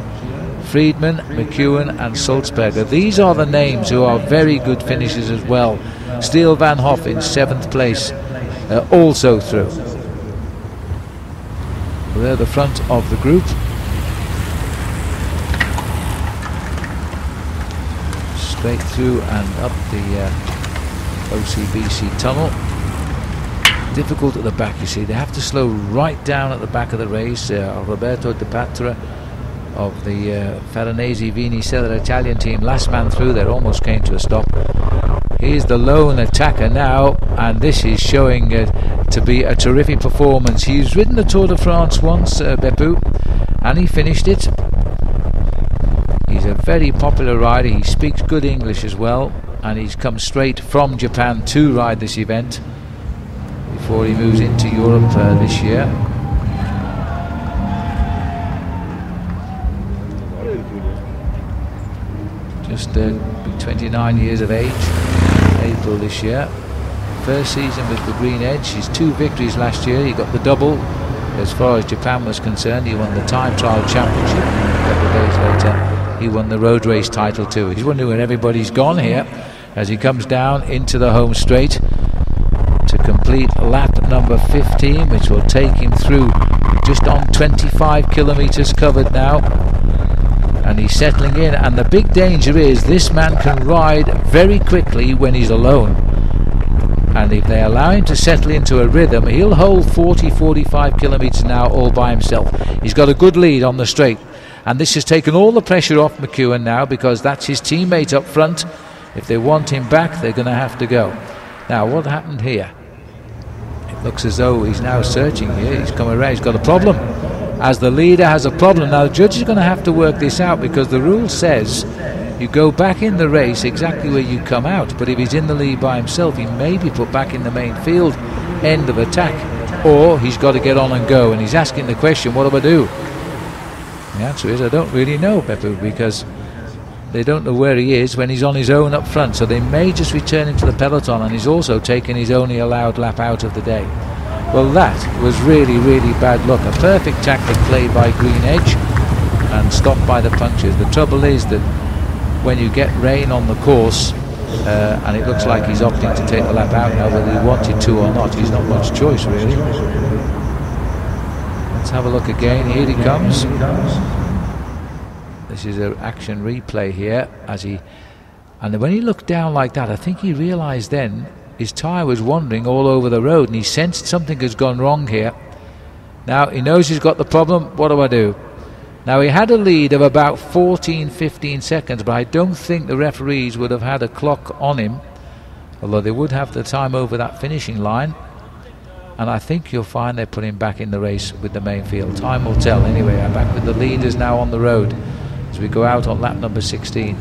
Friedman, McEwen and Sulzberger. These are the names who are very good finishers as well. Steele Van Hoff in 7th place, also through. Well, they're the front of the group. Straight through and up the OCBC tunnel. Difficult at the back, you see. They have to slow right down at the back of the race. Roberto De Patra of the Farinese Vini Seller Italian team, last man through there, almost came to a stop. He's the lone attacker now, and this is showing to be a terrific performance. He's ridden the Tour de France once, Beppu, and he finished it. He's a very popular rider. He speaks good English as well, and he's come straight from Japan to ride this event before he moves into Europe this year. Just 29 years of age, April this year. First season with the Green Edge. His 2 victories last year. He got the double as far as Japan was concerned. He won the time trial championship. A couple of days later, he won the road race title too. He's wondering where everybody's gone here as he comes down into the home straight to complete lap number 15, which will take him through just on 25 kilometers covered now. And he's settling in, and the big danger is this man can ride very quickly when he's alone, and if they allow him to settle into a rhythm, he'll hold 40-45 kilometers an hour all by himself. He's got a good lead on the straight, and this has taken all the pressure off McEwen now, because that's his teammate up front. If they want him back, they're going to have to go. Now, what happened here? It looks as though he's now searching here. He's come around, he's got a problem. As the leader has a problem. Now the judge is going to have to work this out, because the rule says you go back in the race exactly where you come out, but if he's in the lead by himself, he may be put back in the main field end of attack, or he's got to get on and go. And he's asking the question, what do I do? The answer is, I don't really know, Beppu, because they don't know where he is when he's on his own up front, so they may just return him to the peloton, and he's also taken his only allowed lap out of the day. Well, that was really, really bad luck. A perfect tactic played by Green Edge and stopped by the punctures. The trouble is that when you get rain on the course, and it looks like he's opting to take the lap out now, whether he wanted to or not, he's not much choice really. Let's have a look again. Here he comes. This is an action replay here as he, and when he looked down like that, I think he realised then his tyre was wandering all over the road, and he sensed something has gone wrong here. Now he knows he's got the problem. What do I do? Now he had a lead of about 14-15 seconds, but I don't think the referees would have had a clock on him, although they would have the time over that finishing line. And I think you'll find they put him back in the race with the main field. Time will tell. Anyway, I'm back with the leaders now on the road as we go out on lap number 16.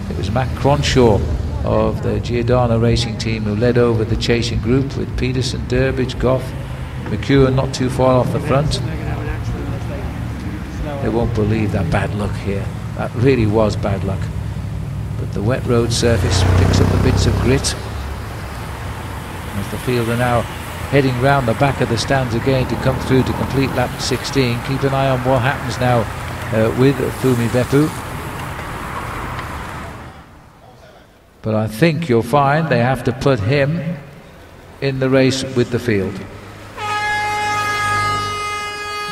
It was Matt Cronshaw of the Giordano racing team who led over the chasing group, with Peterson, Durbridge, Goff, McEwen not too far off the front. They won't believe that bad luck here. That really was bad luck. But the wet road surface picks up the bits of grit as the field are now heading round the back of the stands again to come through to complete lap 16. Keep an eye on what happens now with Fumi Beppu. But I think you'll find they have to put him in the race with the field.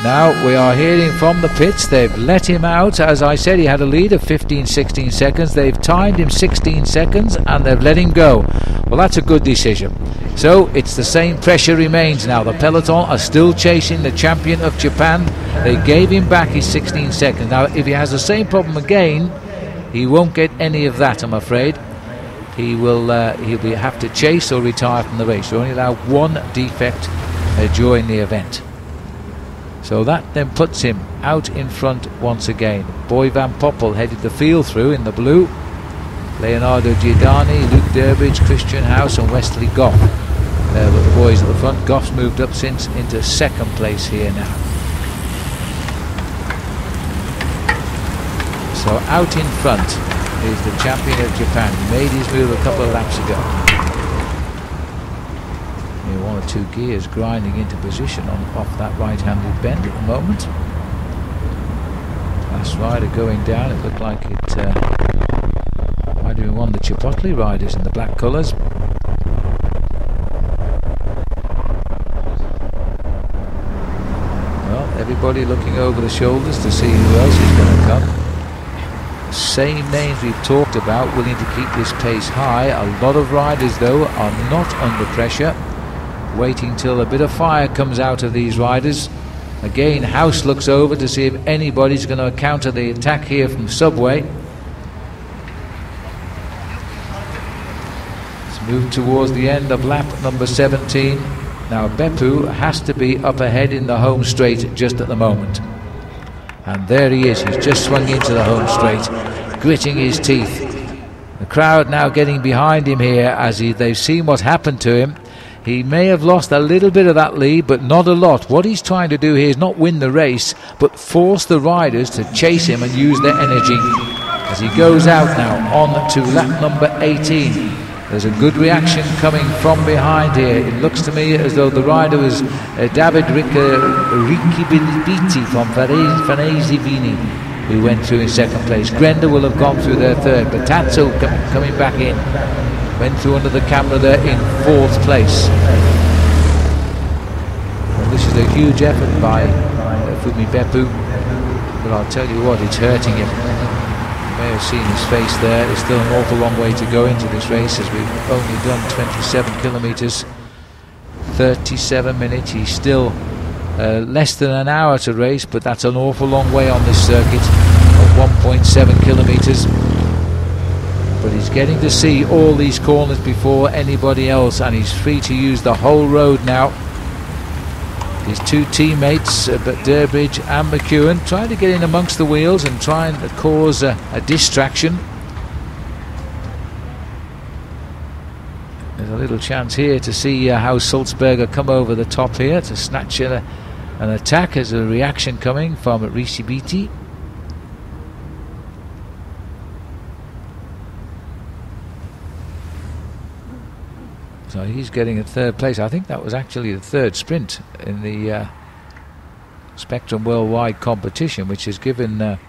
Now we are hearing from the pits, they've let him out. As I said, he had a lead of 15-16 seconds. They've timed him 16 seconds and they've let him go. Well, that's a good decision. So it's the same pressure remains now. The peloton are still chasing the champion of Japan. They gave him back his 16 seconds. Now if he has the same problem again, he won't get any of that, I'm afraid. He'll have to chase or retire from the race. You're only allowed one defect during the event. So that then puts him out in front once again. Boy Van Poppel headed the field through in the blue. Leonardo Giordani, Luke Durbridge, Christian House and Wesley Goff with the boys at the front. Goff's moved up since into second place here now. So out in front is the champion of Japan. He made his move a couple of laps ago. One or two gears grinding into position off that right-handed bend at the moment. Last rider going down, it looked like it might have been one of the Chipotle riders in the black colours. Well, everybody looking over the shoulders to see who else is going to come. The same names we've talked about willing to keep this pace high. A lot of riders though are not under pressure, waiting till a bit of fire comes out of these riders. Again, House looks over to see if anybody's going to counter the attack here from Subway. Let's move towards the end of lap number 17. Now Beppu has to be up ahead in the home straight just at the moment. And there he is, he's just swung into the home straight, gritting his teeth. The crowd now getting behind him here as they've seen what happened to him. He may have lost a little bit of that lead, but not a lot. What he's trying to do here is not win the race, but force the riders to chase him and use their energy. As he goes out now on to lap number 18. There's a good reaction coming from behind here. It looks to me as though the rider was David Ricciabiti from Fanesi Vini, who went through in second place. Grenda will have gone through their third, but Tatsu coming back in. Went through under the camera there in fourth place. Well, this is a huge effort by Fumi Beppu, but I'll tell you what, it's hurting him. You may have seen his face there. There's still an awful long way to go into this race, as we've only done 27 kilometres, 37 minutes. He's still less than an hour to race, but that's an awful long way on this circuit of 1.7 kilometres. But he's getting to see all these corners before anybody else, and he's free to use the whole road now. His two teammates, but Durbridge and McEwen, trying to get in amongst the wheels and trying to cause a distraction. There's a little chance here to see how Sulzberger come over the top here to snatch an attack as a reaction coming from Ricciabiti. So he's getting a third place. I think that was actually the third sprint in the Spectrum Worldwide competition, which has given a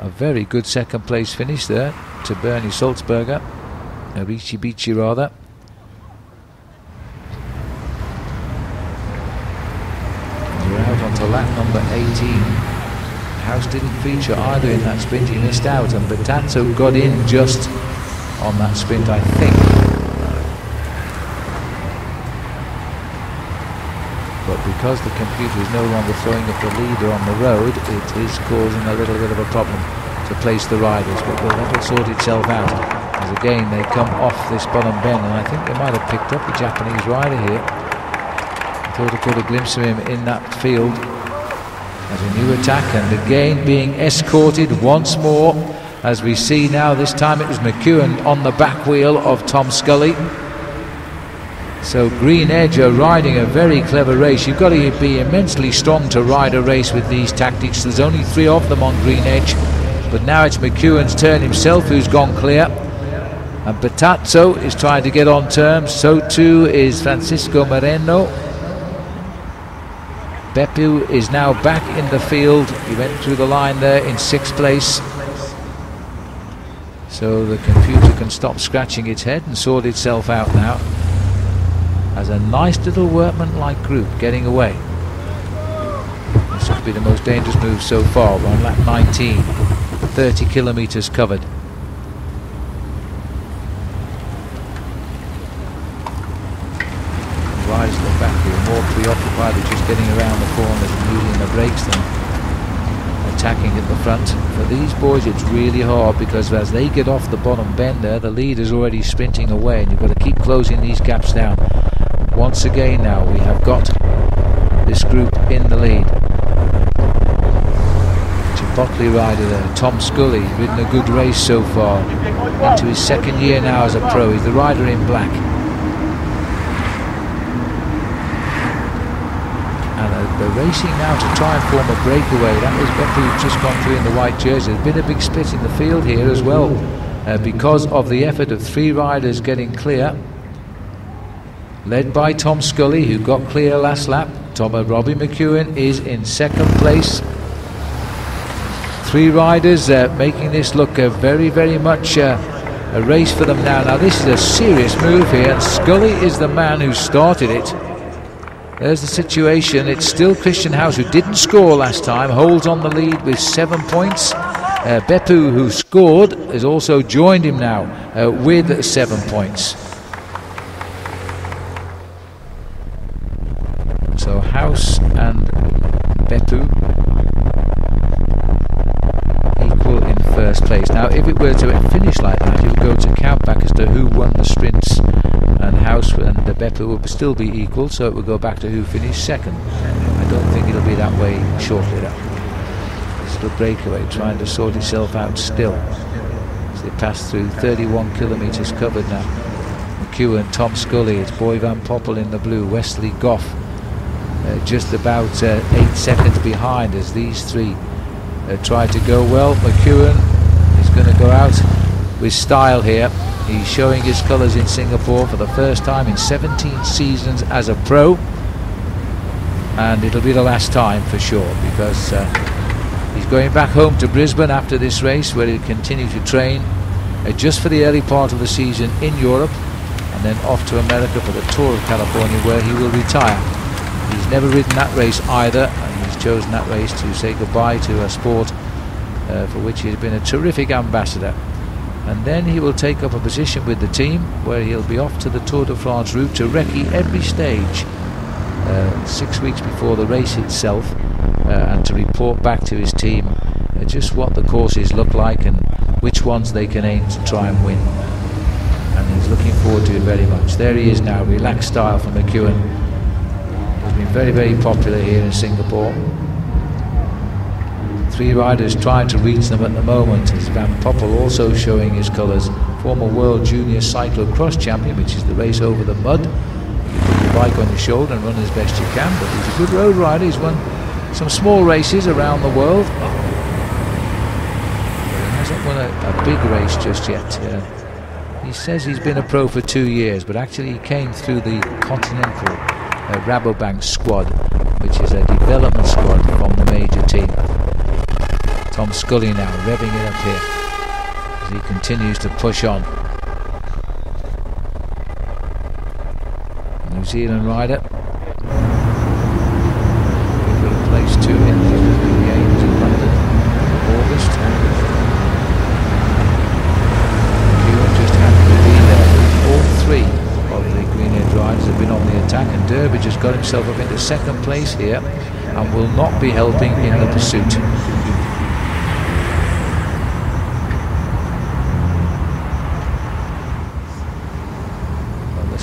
very good second place finish there to Bernie Sulzberger, Ricciabiti rather. We're out onto lap number 18. House didn't feature either in that sprint, he missed out, and Batanzo got in just on that sprint, I think. But because the computer is no longer throwing up the leader on the road, it is causing a little bit of a problem to place the riders, but that'll sort itself out as again they come off this bottom bend, and I think they might have picked up the Japanese rider here. I thought I caught a glimpse of him in that field as a new attack, and again being escorted once more, as we see now. This time it was McEwen on the back wheel of Tom Scully. So Green Edge are riding a very clever race. You've got to be immensely strong to ride a race with these tactics. There's only 3 of them on Green Edge, but now it's McEwen's turn himself who's gone clear. And Batazzo is trying to get on terms. So too is Francisco Moreno. Beppu is now back in the field. He went through the line there in 6th place. So the computer can stop scratching its head and sort itself out now. As a nice little workman-like group getting away. This should be the most dangerous move so far. We're on lap 19, 30 kilometers covered. Riders at the back who are more preoccupied with just getting around the corners and using the brakes than attacking at the front. For these boys it's really hard, because as they get off the bottom bend there, the leader's already sprinting away, and you've got to keep closing these gaps down. Once again now we have got this group in the lead. Chipotle rider there, Tom Scully, ridden a good race so far, into his 2nd year now as a pro. He's the rider in black. And they're racing now to try and form a breakaway. That was Beppu who's just gone through in the white jersey. There's been a big split in the field here as well, because of the effort of 3 riders getting clear. Led by Tom Scully, who got clear last lap. Robbie McEwen is in 2nd place. 3 riders making this look very, very much a race for them now. Now this is a serious move here, and Scully is the man who started it. There's the situation. It's still Christian House, who didn't score last time, holds on the lead with 7 points. Beppu, who scored, has also joined him now with 7 points. So House and Beppu equal in 1st place. Now if it were to finish like that, it would go to count back as to who won the sprints, and House and Beppu would still be equal, so it would go back to who finished 2nd. I don't think it'll be that way shortly. This little breakaway trying to sort itself out still as they pass through 31 kilometres covered now. McEwen, Tom Scully, it's Boy Van Poppel in the blue, Wesley Goff just about 8 seconds behind as these 3 try to go well. McEwen is going to go out with style here. He's showing his colours in Singapore for the first time in 17 seasons as a pro, and it'll be the last time for sure, because he's going back home to Brisbane after this race, where he'll continue to train just for the early part of the season in Europe, and then off to America for the Tour of California, where he will retire. He's never ridden that race either, and he's chosen that race to say goodbye to a sport for which he's been a terrific ambassador. And then he will take up a position with the team, where he'll be off to the Tour de France route to recce every stage 6 weeks before the race itself, and to report back to his team just what the courses look like and which ones they can aim to try and win. And he's looking forward to it very much. There he is now, relaxed style from McEwen. He's been very, very popular here in Singapore. 3 riders trying to reach them at the moment. There's Van Poppel also showing his colours, former World Junior Cyclocross champion, which is the race over the mud. You put your bike on your shoulder and run as best you can, but he's a good road rider. He's won some small races around the world. He hasn't won a big race just yet. He says he's been a pro for 2 years, but actually he came through the Continental Rabobank squad, which is a development squad from the major team. Tom Scully now revving it up here as he continues to push on. New Zealand rider. We've got a place 2 in the Games in London in August. McEwen just happened to be there. All 3 of the green-haired riders have been on the attack, and Derby just got himself up into 2nd place here and will not be helping in the pursuit.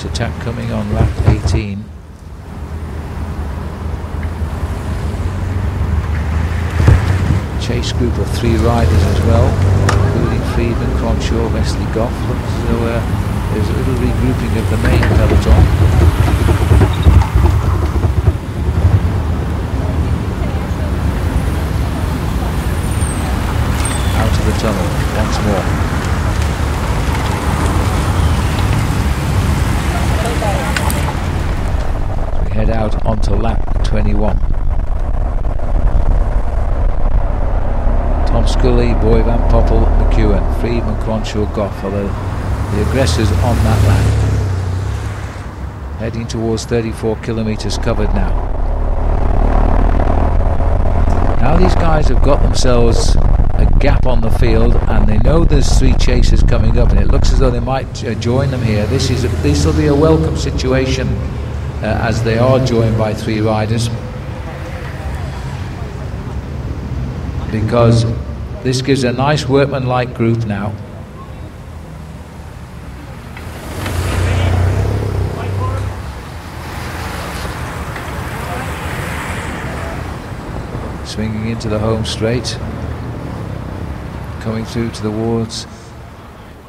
Attack coming on lap 18. Chase group of 3 riders as well, including Friedman, Cronshaw, Wesley Goff. So there's a little regrouping of the main peloton. Out of the tunnel once more. 21. Tom Scully, Boy Van Poppel, McEwen, Friedman, Cronshaw, Goff are the aggressors on that lap. Heading towards 34 kilometres covered now. Now these guys have got themselves a gap on the field, and they know there's 3 chasers coming up, and it looks as though they might join them here. This will be a welcome situation as they are joined by 3 riders, because this gives a nice workmanlike group now. Swinging into the home straight, coming through towards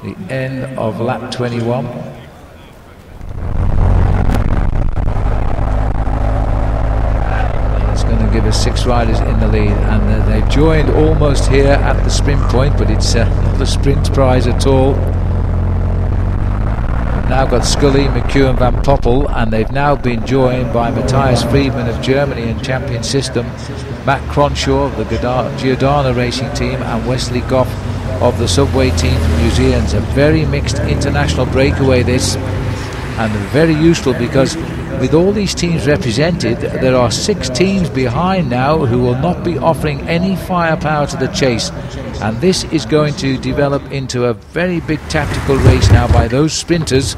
the end of lap 21. It's going to give us 6 riders in the lead, and they've joined almost here at the sprint point, but it's not a sprint prize at all. Now got Scully, McEwen, Van Poppel, and they've now been joined by Matthias Friedman of Germany and Champion System, Matt Cronshaw of the Giordano Racing Team, and Wesley Goff of the Subway Team from New Zealand. It's a very mixed international breakaway this, and very useful, because with all these teams represented, there are 6 teams behind now who will not be offering any firepower to the chase, and this is going to develop into a very big tactical race now by those sprinters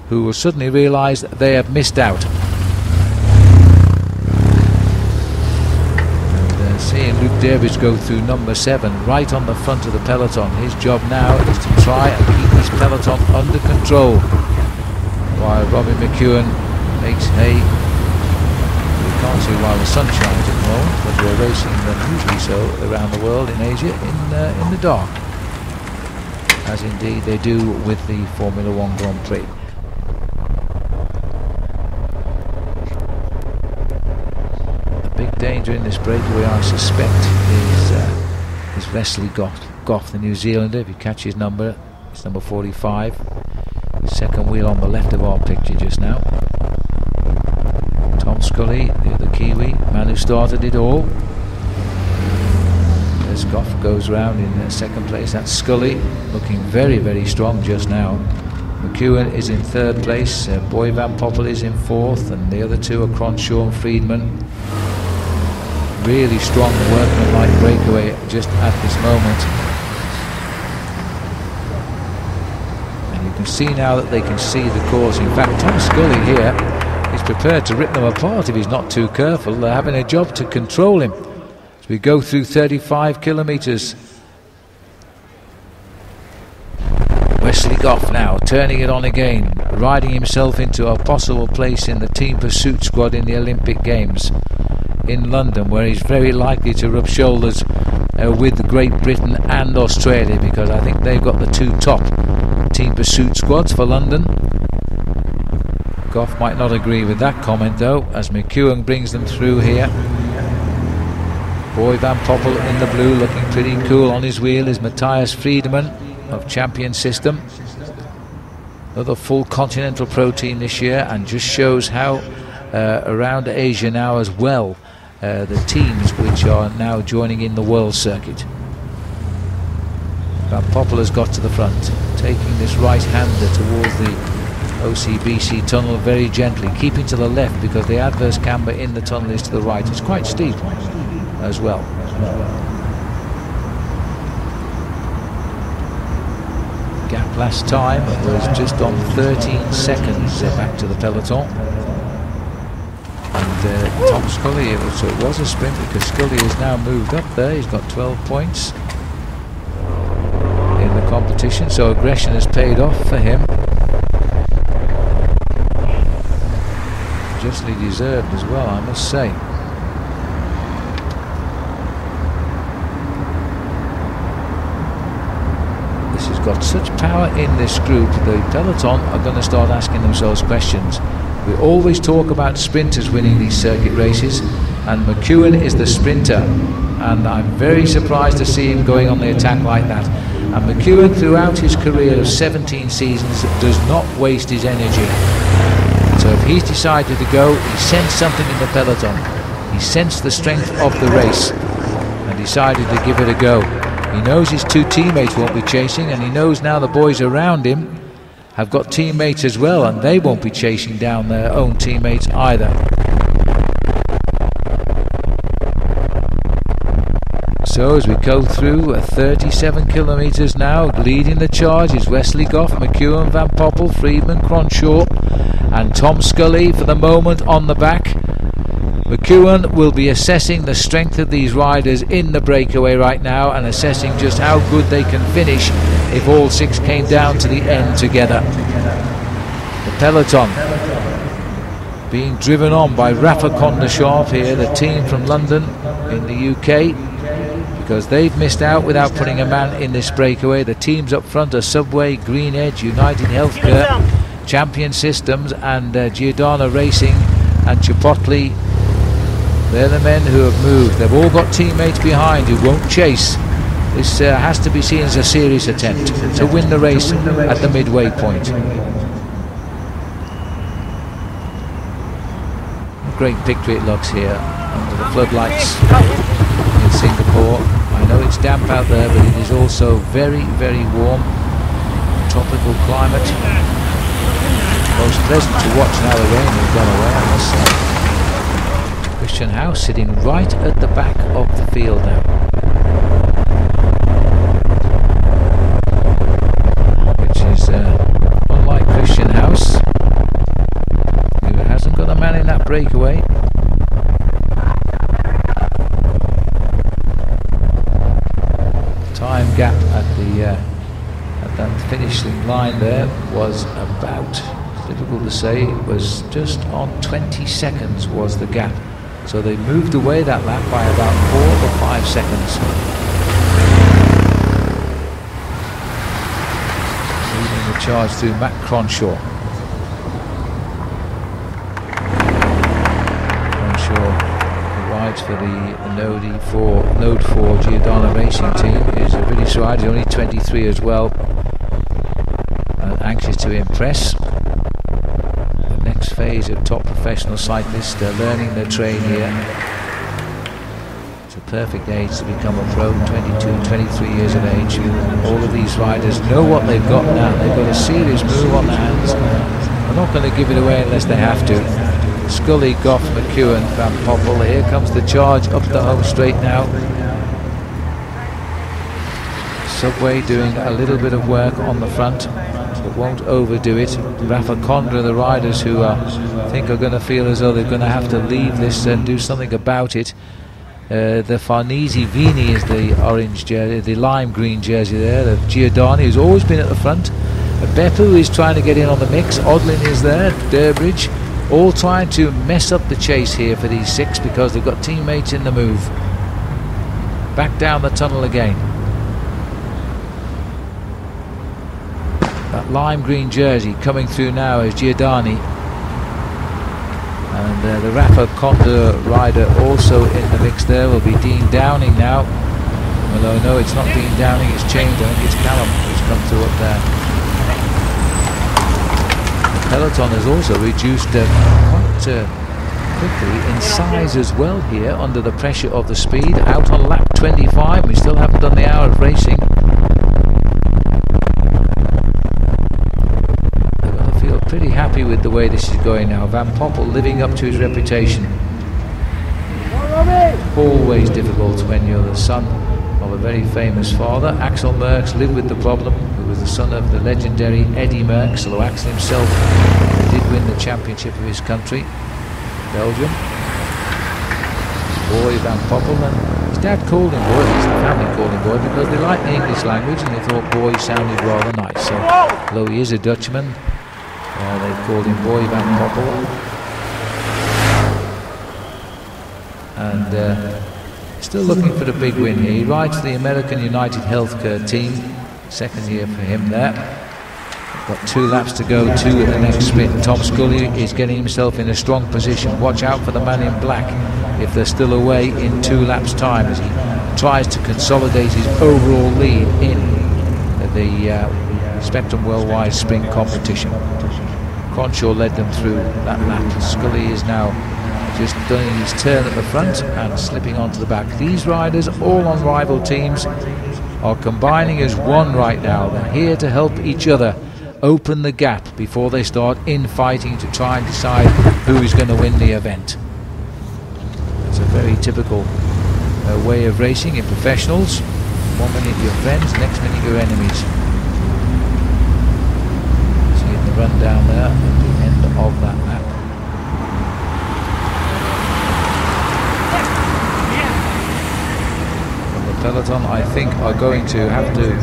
who will suddenly realise that they have missed out. And seeing Luke Davis go through number 7 right on the front of the peloton. His job now is to try and keep this peloton under control, while Robin McEwen makes hay. We can't see why the sun shines at the moment, but we're racing them usually so around the world in Asia in the dark, as indeed they do with the Formula 1 Grand Prix. The big danger in this breakaway, I suspect, is Wesley Goff, the New Zealander. If you catch his number, it's number 45. Second wheel on the left of our picture just now. Tom Scully, the other Kiwi, man who started it all. As Goff goes round in second place, that's Scully, looking very, very strong just now. McEwen is in 3rd place, Boy Van Poppel is in 4th, and the other 2 are Cronshaw and Friedman. Really strong workmanlike breakaway just at this moment. You can see now that they can see the course. In fact, Tom Scully here is prepared to rip them apart if he's not too careful. They're having a job to control him as we go through 35 kilometres. Wesley Goff now turning it on again, riding himself into a possible place in the team pursuit squad in the Olympic Games in London, where he's very likely to rub shoulders with Great Britain and Australia, because I think they've got the 2 top team pursuit squads for London. Goff might not agree with that comment though, as McEwen brings them through here. Boy Van Poppel in the blue, looking pretty cool. On his wheel is Matthias Friedman of Champion System, another full Continental Pro team this year, and just shows how around Asia now as well, the teams which are now joining in the World Circuit. Van Poppel has got to the front, taking this right-hander towards the OCBC tunnel very gently, keeping to the left because the adverse camber in the tunnel is to the right. It's quite steep as well. Gap last time was just on 13 seconds back to the peloton. And Tom Scully, it was a sprint, because Scully has now moved up there. He's got 12 points in the competition, so aggression has paid off for him. Justly deserved as well, I must say. This has got such power in this group. The peloton are going to start asking themselves questions. We always talk about sprinters winning these circuit races, and McEwen is the sprinter, and I'm very surprised to see him going on the attack like that. And McEwen, throughout his career of 17 seasons, does not waste his energy. So if he's decided to go, he sends something in the peloton. He sensed the strength of the race and decided to give it a go. He knows his two teammates won't be chasing, and he knows now the boys around him have got teammates as well, and they won't be chasing down their own teammates either. So as we go through 37 kilometres now, leading the charge is Wesley Goff, McEwen, Van Poppel, Friedman, Cronshaw and Tom Scully for the moment on the back. McEwen will be assessing the strength of these riders in the breakaway right now, and assessing just how good they can finish if all six came down to the end together. The peloton being driven on by Rafa Kondershov here, the team from London in the UK, because they've missed out without putting a man in this breakaway. The teams up front are Subway, Green Edge, United Healthcare, Champion Systems and Giordano Racing and Chipotle. They're the men who have moved. They've all got teammates behind who won't chase. This has to be seen as a serious attempt to win the race at the midway point. A great picture it looks here under the floodlights in Singapore. I know it's damp out there, but it is also very, very warm. Tropical climate. Most pleasant to watch now the rain has gone away, I must say. Christian House sitting right at the back of the field now. Which is unlike Christian House, who hasn't got a man in that breakaway. Time gap at that finishing line there was about, difficult to say, it was just on 20 seconds was the gap. So they moved away that lap by about 4 or 5 seconds. Leading the charge through Matt Cronshaw. For the Node 4 Giordano Racing team is a British rider. He's only 23 as well, and anxious to impress. The next phase of top professional cyclists, they're learning their trade here. It's a perfect age to become a pro, 22, 23 years of age. All of these riders know what they've got now. They've got a serious move on their hands. They're not going to give it away unless they have to. Scully, Goff, McEwen, Van Poppel. Here comes the charge up the home straight now. Subway doing a little bit of work on the front, but won't overdo it. Rafa Condra, the riders who I think are going to feel as though they're going to have to leave this and do something about it. The Farnese Vini is the orange jersey, the lime green jersey there. The Giordani, who's always been at the front. Beppu is trying to get in on the mix. Odlin is there. Durbridge. All trying to mess up the chase here for these six because they've got teammates in the move. Back down the tunnel again. That lime green jersey coming through now is Giordani. And the Rafa Condor rider also in the mix there will be Dean Downing now. Although no, it's not Dean Downing, it's changed. I think it's Callum who's come through up there. Peloton has also reduced quite quickly in size as well here under the pressure of the speed. Out on lap 25, we still haven't done the hour of racing. They're going to feel pretty happy with the way this is going now. Van Poppel living up to his reputation. Always difficult when you're the son of a very famous father. Axel Merckx lived with the problem. He was the son of the legendary Eddy Merckx, although Axel himself did win the championship of his country, Belgium. His boy Van Poppel, and his dad called him boy, his family called him boy because they liked the English language and they thought boy sounded rather nice. So, although he is a Dutchman, they called him boy Van Poppel. And still looking for the big win here. He rides for the American United Healthcare team. Second year for him there. Got 2 laps to go to the next sprint. Tom Scully is getting himself in a strong position. Watch out for the man in black if they're still away in 2 laps time as he tries to consolidate his overall lead in the Spectrum Worldwide Sprint competition. Cronshaw led them through that lap. Scully is now just doing his turn at the front and slipping onto the back. These riders, all on rival teams, are combining as one right now. They're here to help each other open the gap before they start infighting to try and decide who is going to win the event. It's a very typical way of racing in professionals. 1 minute you're friends, next minute you're enemies. See the run down there at the end of that lap. And the peloton, I think, are going to have to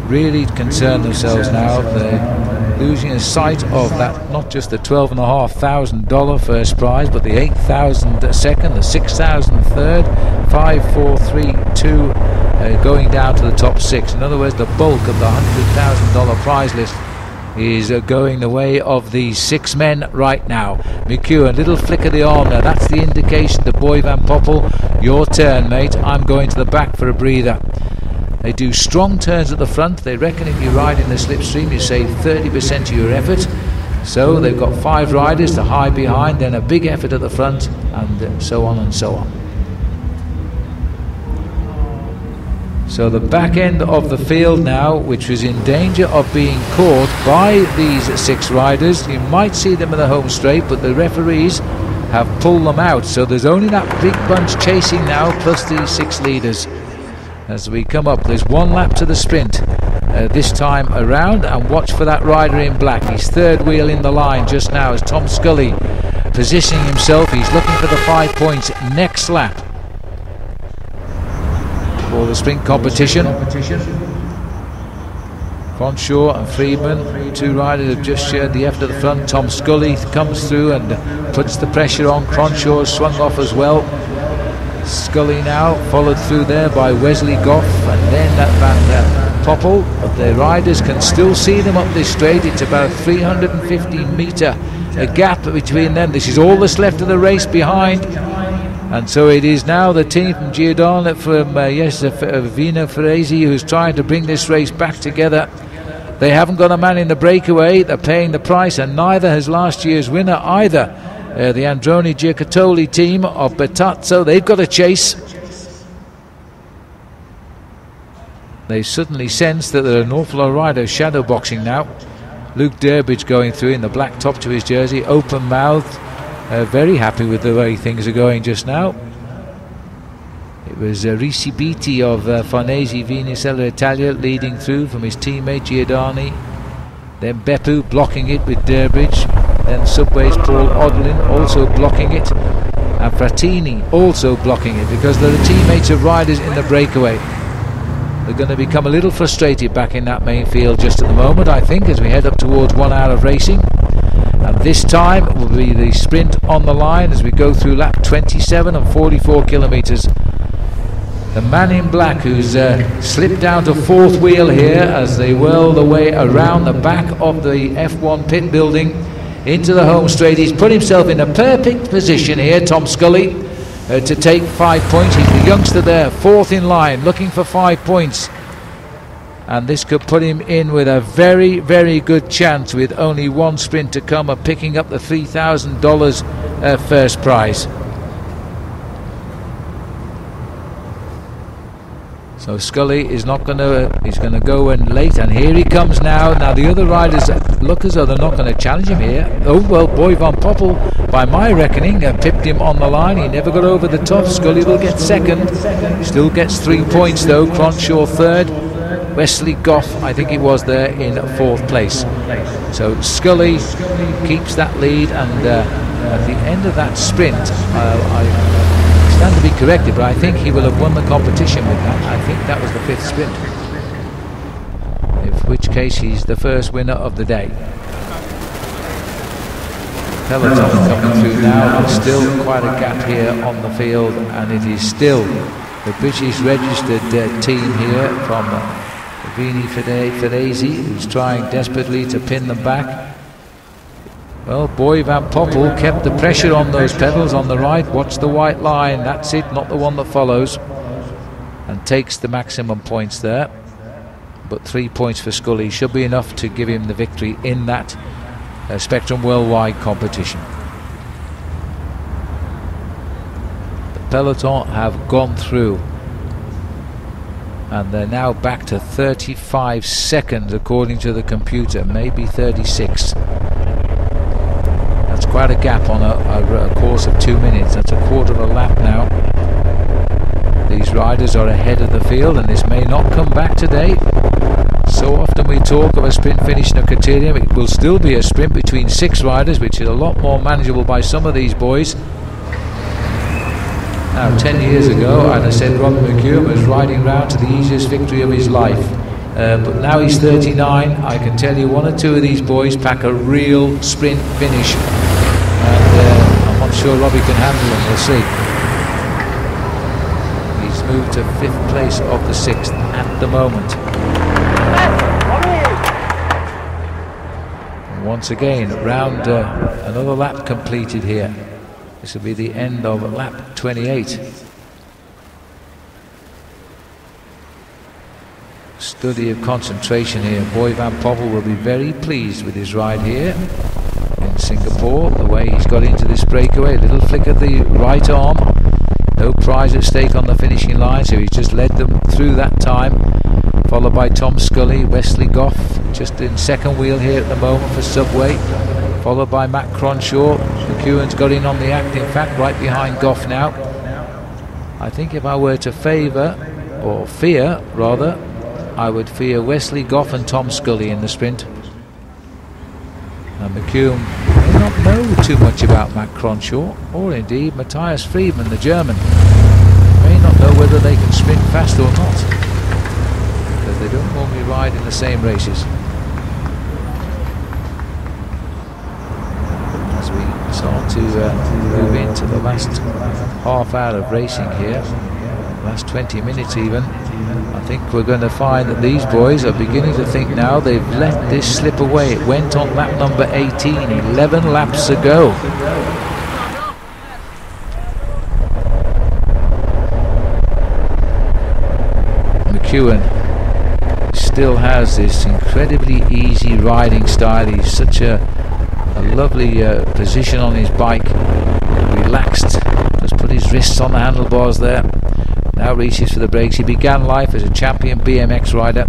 really concern themselves now. They're losing sight of that, not just the $12,500 first prize, but the 8,000 second, the 6,000 third, 5, 4, 3, 2, going down to the top 6. In other words, the bulk of the $100,000 prize list is going the way of these 6 men right now. McEwen, little flick of the arm there, that's the indication to Boy Van Poppel, your turn mate, I'm going to the back for a breather. They do strong turns at the front. They reckon if you ride in the slipstream you save 30% of your effort. So they've got 5 riders to hide behind, then a big effort at the front, and so on and so on. So the back end of the field now, which was in danger of being caught by these 6 riders, you might see them in the home straight, but the referees have pulled them out. So there's only that big bunch chasing now, plus these 6 leaders. As we come up, there's 1 lap to the sprint this time around, and watch for that rider in black. He's third wheel in the line just now as Tom Scully positioning himself. He's looking for the 5 points next lap for the sprint competition. Cronshaw and Friedman, 2 riders have just shared the effort at the front. Tom Scully comes through and puts the pressure on. Cronshaw swung off as well. Scully now followed through there by Wesley Goff and then that Van Poppel, but the riders can still see them up this straight. It's about 350 metre a gap between them. This is all that's left of the race behind, and so it is now the team from Giordano, from Vino Ferresi, who's trying to bring this race back together. They haven't got a man in the breakaway. They're paying the price, and neither has last year's winner either. The Androni Giocattoli team of Bertazzo, they've got a chase. They suddenly sense that there are an awful lot of riders shadow boxing now. Luke Durbridge going through in the black top to his jersey, open mouthed, very happy with the way things are going just now. It was Ricci Beatty of Farnese Vinicella Italia leading through from his teammate Giordani. Then Beppu blocking it with Durbridge. Then Subway's Paul Odlin also blocking it, and Frattini also blocking it, because they're the teammates of riders in the breakaway. They're going to become a little frustrated back in that main field just at the moment, I think, as we head up towards 1 hour of racing. And this time will be the sprint on the line as we go through lap 27 and 44 kilometres. The man in black who's slipped down to 4th wheel here as they whirl the way around the back of the F1 pit building into the home straight. He's put himself in a perfect position here, Tom Scully, to take 5 points. He's the youngster there, 4th in line, looking for 5 points. And this could put him in with a very, very good chance, with only 1 sprint to come, of picking up the $3,000 first prize. So Scully is not going to, he's going to go in late, and here he comes now. Now the other riders look as though they're not going to challenge him here. Oh well, Boy Van Poppel, by my reckoning, pipped him on the line. He never got over the top. Scully will get 2nd. Still gets 3 points though. Cronshaw 3rd. Wesley Goff, I think he was there, in 4th place. So Scully keeps that lead, and at the end of that sprint, I stand to be corrected, but I think he will have won the competition with that. I think that was the 5th sprint, in which case he's the first winner of the day. Peloton coming through now. There's still quite a gap here on the field, and it is still the British registered team here from Vini Ferresi, who's trying desperately to pin them back. Well, Boy Van Poppel kept the pressure on those pedals on the right. Watch the white line, that's it, not the one that follows, and takes the maximum points there. But 3 points for Scully should be enough to give him the victory in that Spectrum Worldwide competition. peloton have gone through. And they're now back to 35 seconds according to the computer, maybe 36. That's quite a gap on a course of 2 minutes. That's a quarter of a lap now. These riders are ahead of the field, and this may not come back today. So often we talk of a sprint finish in a Criterium. It will still be a sprint between 6 riders, which is a lot more manageable by some of these boys. Now, 10 years ago, I'd have said Robert McEwen was riding round to the easiest victory of his life. But now he's 39. I can tell you 1 or 2 of these boys pack a real sprint finish. And I'm not sure Robbie can handle them. We'll see. He's moved to 5th place of the 6th at the moment. And once again, round another lap completed here. This will be the end of lap 28. Study of concentration here. Boy Van Poppel will be very pleased with his ride here in Singapore. The way he's got into this breakaway, a little flick of the right arm. No prize at stake on the finishing line, so he's just led them through that time. Followed by Tom Scully, Wesley Goff, just in second wheel here at the moment for Subway. Followed by Matt Cronshaw. McEwen's got in on the act, in fact, right behind Goff now. I think if I were to favour, or fear rather, I would fear Wesley Goff and Tom Scully in the sprint. And McEwen may not know too much about Matt Cronshaw, or indeed Matthias Friedman, the German. May not know whether they can sprint fast or not, because they don't normally ride in the same races. As we start to move into the last half hour of racing here, last 20 minutes even, I think we're going to find that these boys are beginning to think now they've let this slip away. It went on lap number 18, 11 laps ago. McEwen still has this incredibly easy riding style. He's such a lovely position on his bike, relaxed, just put his wrists on the handlebars there. Now reaches for the brakes. He began life as a champion BMX rider.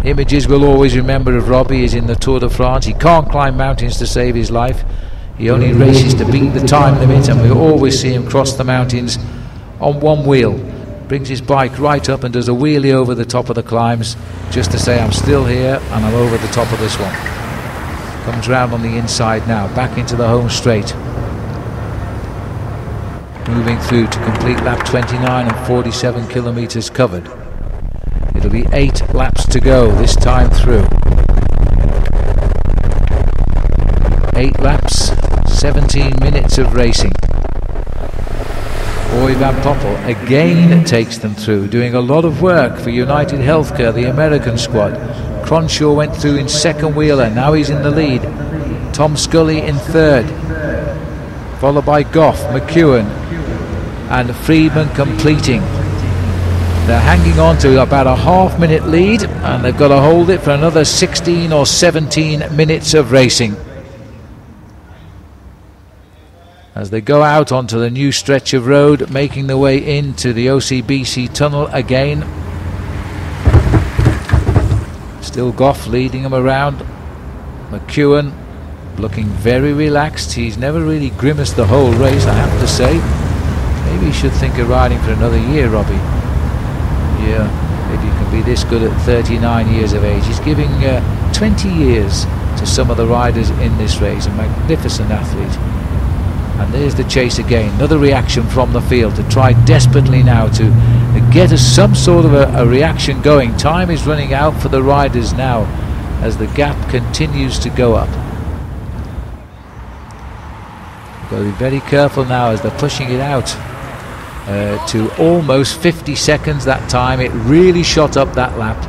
Images we'll always remember of Robbie is in the Tour de France. He can't climb mountains to save his life. He only races to beat the time limit, and we always see him cross the mountains on one wheel. Brings his bike right up and does a wheelie over the top of the climbs, just to say I'm still here and I'm over the top of this one. Comes round on the inside now, back into the home straight. Moving through to complete lap 29 and 47 kilometers covered. It'll be 8 laps to go this time through. 8 laps, 17 minutes of racing. Boy Van Poppel again takes them through, doing a lot of work for United Healthcare, the American squad. Cronshaw went through in second wheeler, now he's in the lead. Tom Scully in third, followed by Goff, McEwen and Friedman completing. They're hanging on to about a half-minute lead, and they've got to hold it for another 16 or 17 minutes of racing. As they go out onto the new stretch of road, making their way into the OCBC tunnel again. Still Goff leading them around. McEwen looking very relaxed. He's never really grimaced the whole race, I have to say. Maybe you should think of riding for another year, Robbie. Yeah, maybe you can be this good at 39 years of age. He's giving 20 years to some of the riders in this race. A magnificent athlete. And there's the chase again. Another reaction from the field to try desperately now to get us some sort of a reaction going. Time is running out for the riders now as the gap continues to go up. Got to be very careful now as they're pushing it out to almost 50 seconds that time. It really shot up that lap,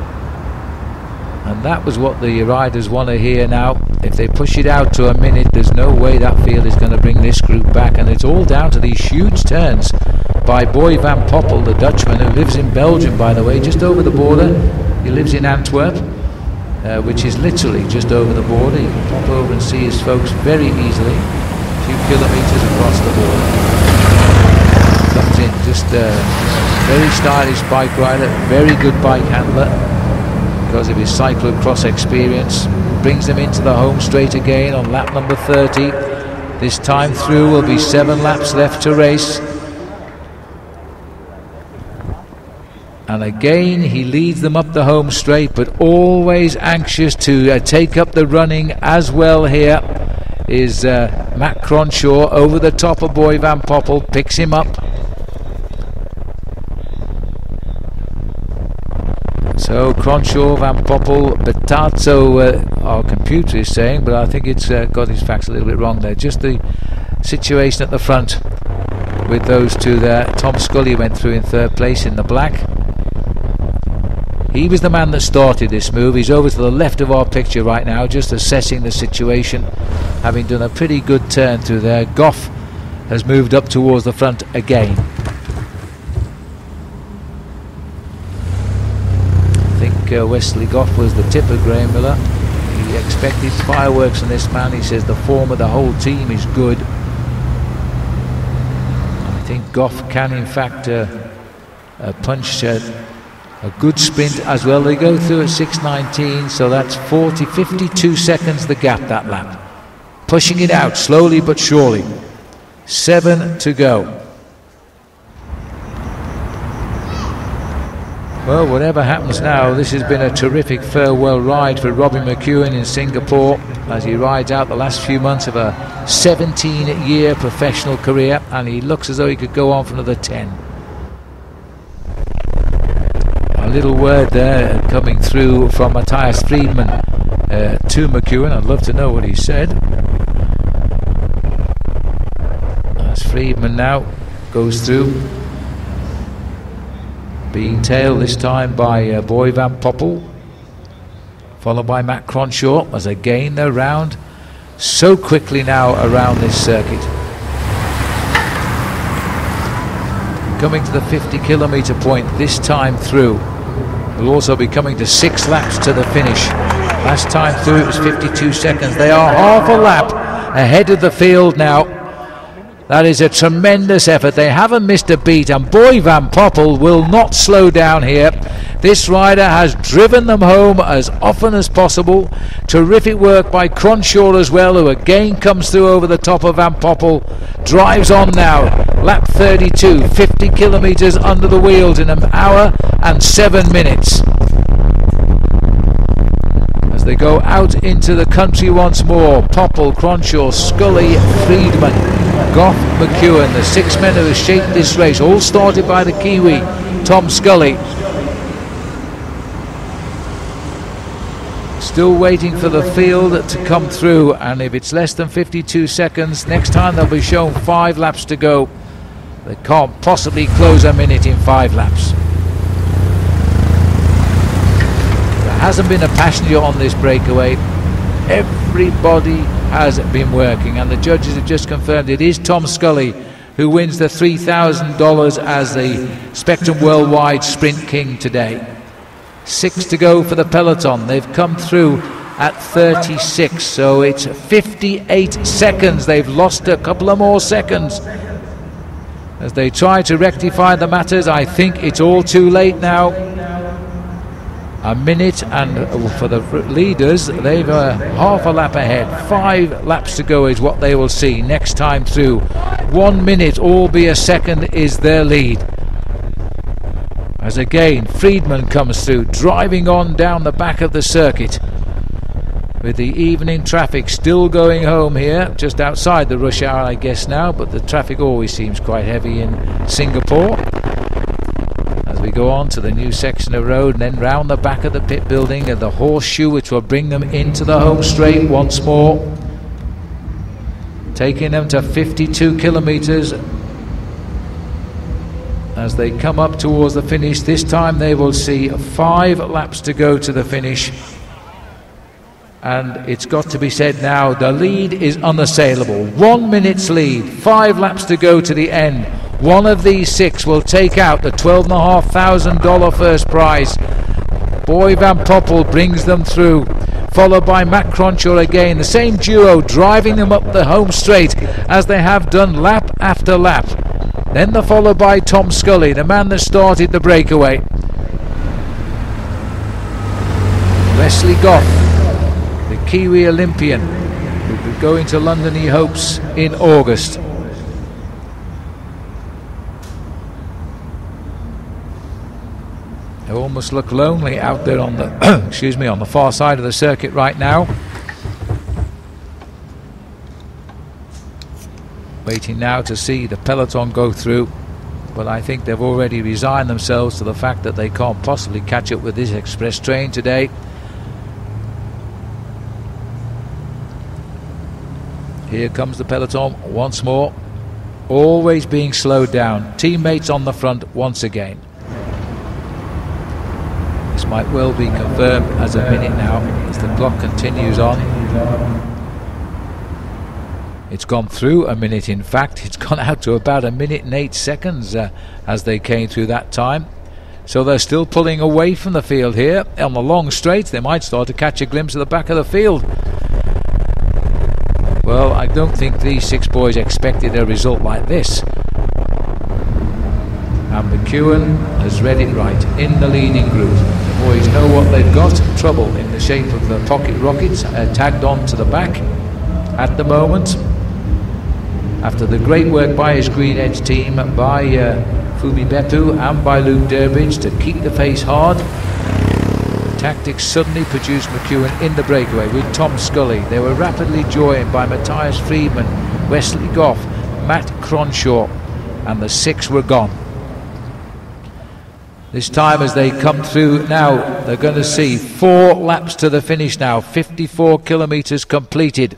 and that was what the riders want to hear now. If they push it out to a minute, there's no way that field is going to bring this group back, and it's all down to these huge turns by Boy Van Poppel, the Dutchman, who lives in Belgium, by the way, just over the border. He lives in Antwerp, which is literally just over the border. You can pop over and see his folks very easily, a few kilometers across the border. comes in. Just a very stylish bike rider, very good bike handler because of his cyclocross experience. Brings them into the home straight again on lap number 30. This time through will be 7 laps left to race. And again he leads them up the home straight, but always anxious to take up the running as well. Here is Matt Cronshaw over the top of Boy Van Poppel, picks him up. So Cronshaw, Van Poppel, Bertazzo, our computer is saying, but I think it's got his facts a little bit wrong there. Just the situation at the front with those two there. Tom Scully went through in 3rd place in the black. He was the man that started this move. He's over to the left of our picture right now, just assessing the situation, having done a pretty good turn through there. Goff has moved up towards the front again. I think Wesley Goff was the tipper, Graham Miller. He expected fireworks on this man. He says the form of the whole team is good. I think Goff can in fact punch a good sprint as well. They go through at 6:19, so that's 52 seconds the gap that lap. Pushing it out slowly but surely. 7 to go. Well, whatever happens now, this has been a terrific farewell ride for Robbie McEwen in Singapore as he rides out the last few months of a 17-year professional career, and he looks as though he could go on for another 10. A little word there coming through from Matthias Friedman to McEwen. I'd love to know what he said. As Friedman now goes through, being tailed this time by Boy Van Poppel, followed by Matt Cronshaw, as again they're round so quickly now around this circuit. Coming to the 50-kilometre point this time through. We'll also be coming to 6 laps to the finish. Last time through it was 52 seconds. They are half a lap ahead of the field now. That is a tremendous effort. They haven't missed a beat, and Boy Van Poppel will not slow down here. This rider has driven them home as often as possible. Terrific work by Cronshaw as well, who again comes through over the top of Van Poppel. Drives on now. Lap 32, 50 kilometres under the wheels in an hour and 7 minutes. As they go out into the country once more, Poppel, Cronshaw, Scully, Friedman, Goff, McEwen, the 6 men who have shaped this race, all started by the Kiwi, Tom Scully. Still waiting for the field to come through, and if it's less than 52 seconds, next time they'll be shown 5 laps to go. They can't possibly close a minute in 5 laps. There hasn't been a passenger on this breakaway. Everybody has been working, and the judges have just confirmed it is Tom Scully who wins the $3,000 as the Spectrum Worldwide Sprint King today. 6 to go for the peloton. They've come through at 36, so it's 58 seconds. They've lost a couple of more seconds as they try to rectify the matters. I think it's all too late now. A minute, and for the leaders, they've half a lap ahead. 5 laps to go is what they will see next time through. 1 minute, all be a second, is their lead. As again, Friedman comes through, driving on down the back of the circuit. With the evening traffic still going home here, just outside the rush hour I guess now, but the traffic always seems quite heavy in Singapore. As we go on to the new section of road and then round the back of the pit building and the horseshoe, which will bring them into the home straight once more, taking them to 52 kilometres as they come up towards the finish. This time they will see 5 laps to go to the finish, and it's got to be said now, the lead is unassailable. 1 minute's lead, 5 laps to go to the end. One of these 6 will take out the $12,500 first prize. Boy Van Poppel brings them through, followed by Matt Cronshaw again, the same duo driving them up the home straight as they have done lap after lap. Then they're followed by Tom Scully, the man that started the breakaway. Wesley Goff, the Kiwi Olympian, who'll be going to London, he hopes, in August. They almost look lonely out there on the excuse me, on the far side of the circuit right now. Waiting now to see the peloton go through, but I think they've already resigned themselves to the fact that they can't possibly catch up with this express train today. Here comes the peloton once more, always being slowed down. Teammates on the front once again. This might well be confirmed as a minute now as the clock continues on. It's gone through a minute, in fact. It's gone out to about 1 minute and 8 seconds as they came through that time. So they're still pulling away from the field here. On the long straight, they might start to catch a glimpse of the back of the field. Well, I don't think these 6 boys expected a result like this. And McEwen has read it right in the leading group. The boys know what they've got. Trouble in the shape of the pocket rockets tagged on to the back at the moment. After the great work by his Green Edge team, by Fumi Bepu and by Luke Durbridge to keep the pace hard, the tactics suddenly produced McEwen in the breakaway with Tom Scully. They were rapidly joined by Matthias Friedman, Wesley Goff, Matt Cronshaw, and the 6 were gone. This time as they come through now, they're going to see 4 laps to the finish now, 54 kilometres completed.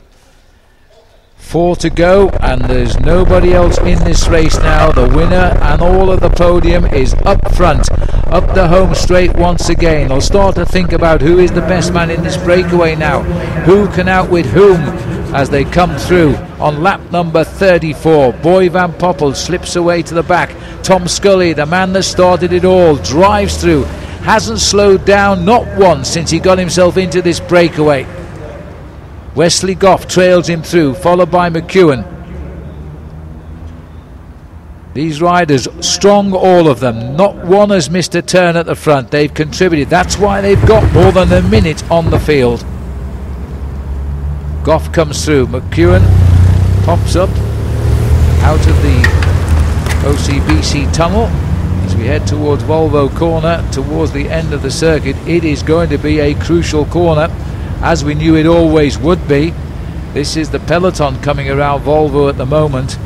4 to go, and there's nobody else in this race now. The winner and all of the podium is up front, up the home straight once again. They'll start to think about who is the best man in this breakaway now, who can outwit whom as they come through on lap number 34. Boy Van Poppel slips away to the back. Tom Scully, the man that started it all, drives through, hasn't slowed down not once since he got himself into this breakaway. Wesley Goff trails him through, followed by McEwen. These riders strong, all of them. Not one has missed a turn at the front. They've contributed. That's why they've got more than a minute on the field. Goff comes through. McEwen pops up out of the OCBC tunnel as we head towards Volvo Corner, towards the end of the circuit. It is going to be a crucial corner, as we knew it always would be. This is the peloton coming around Volvo at the moment.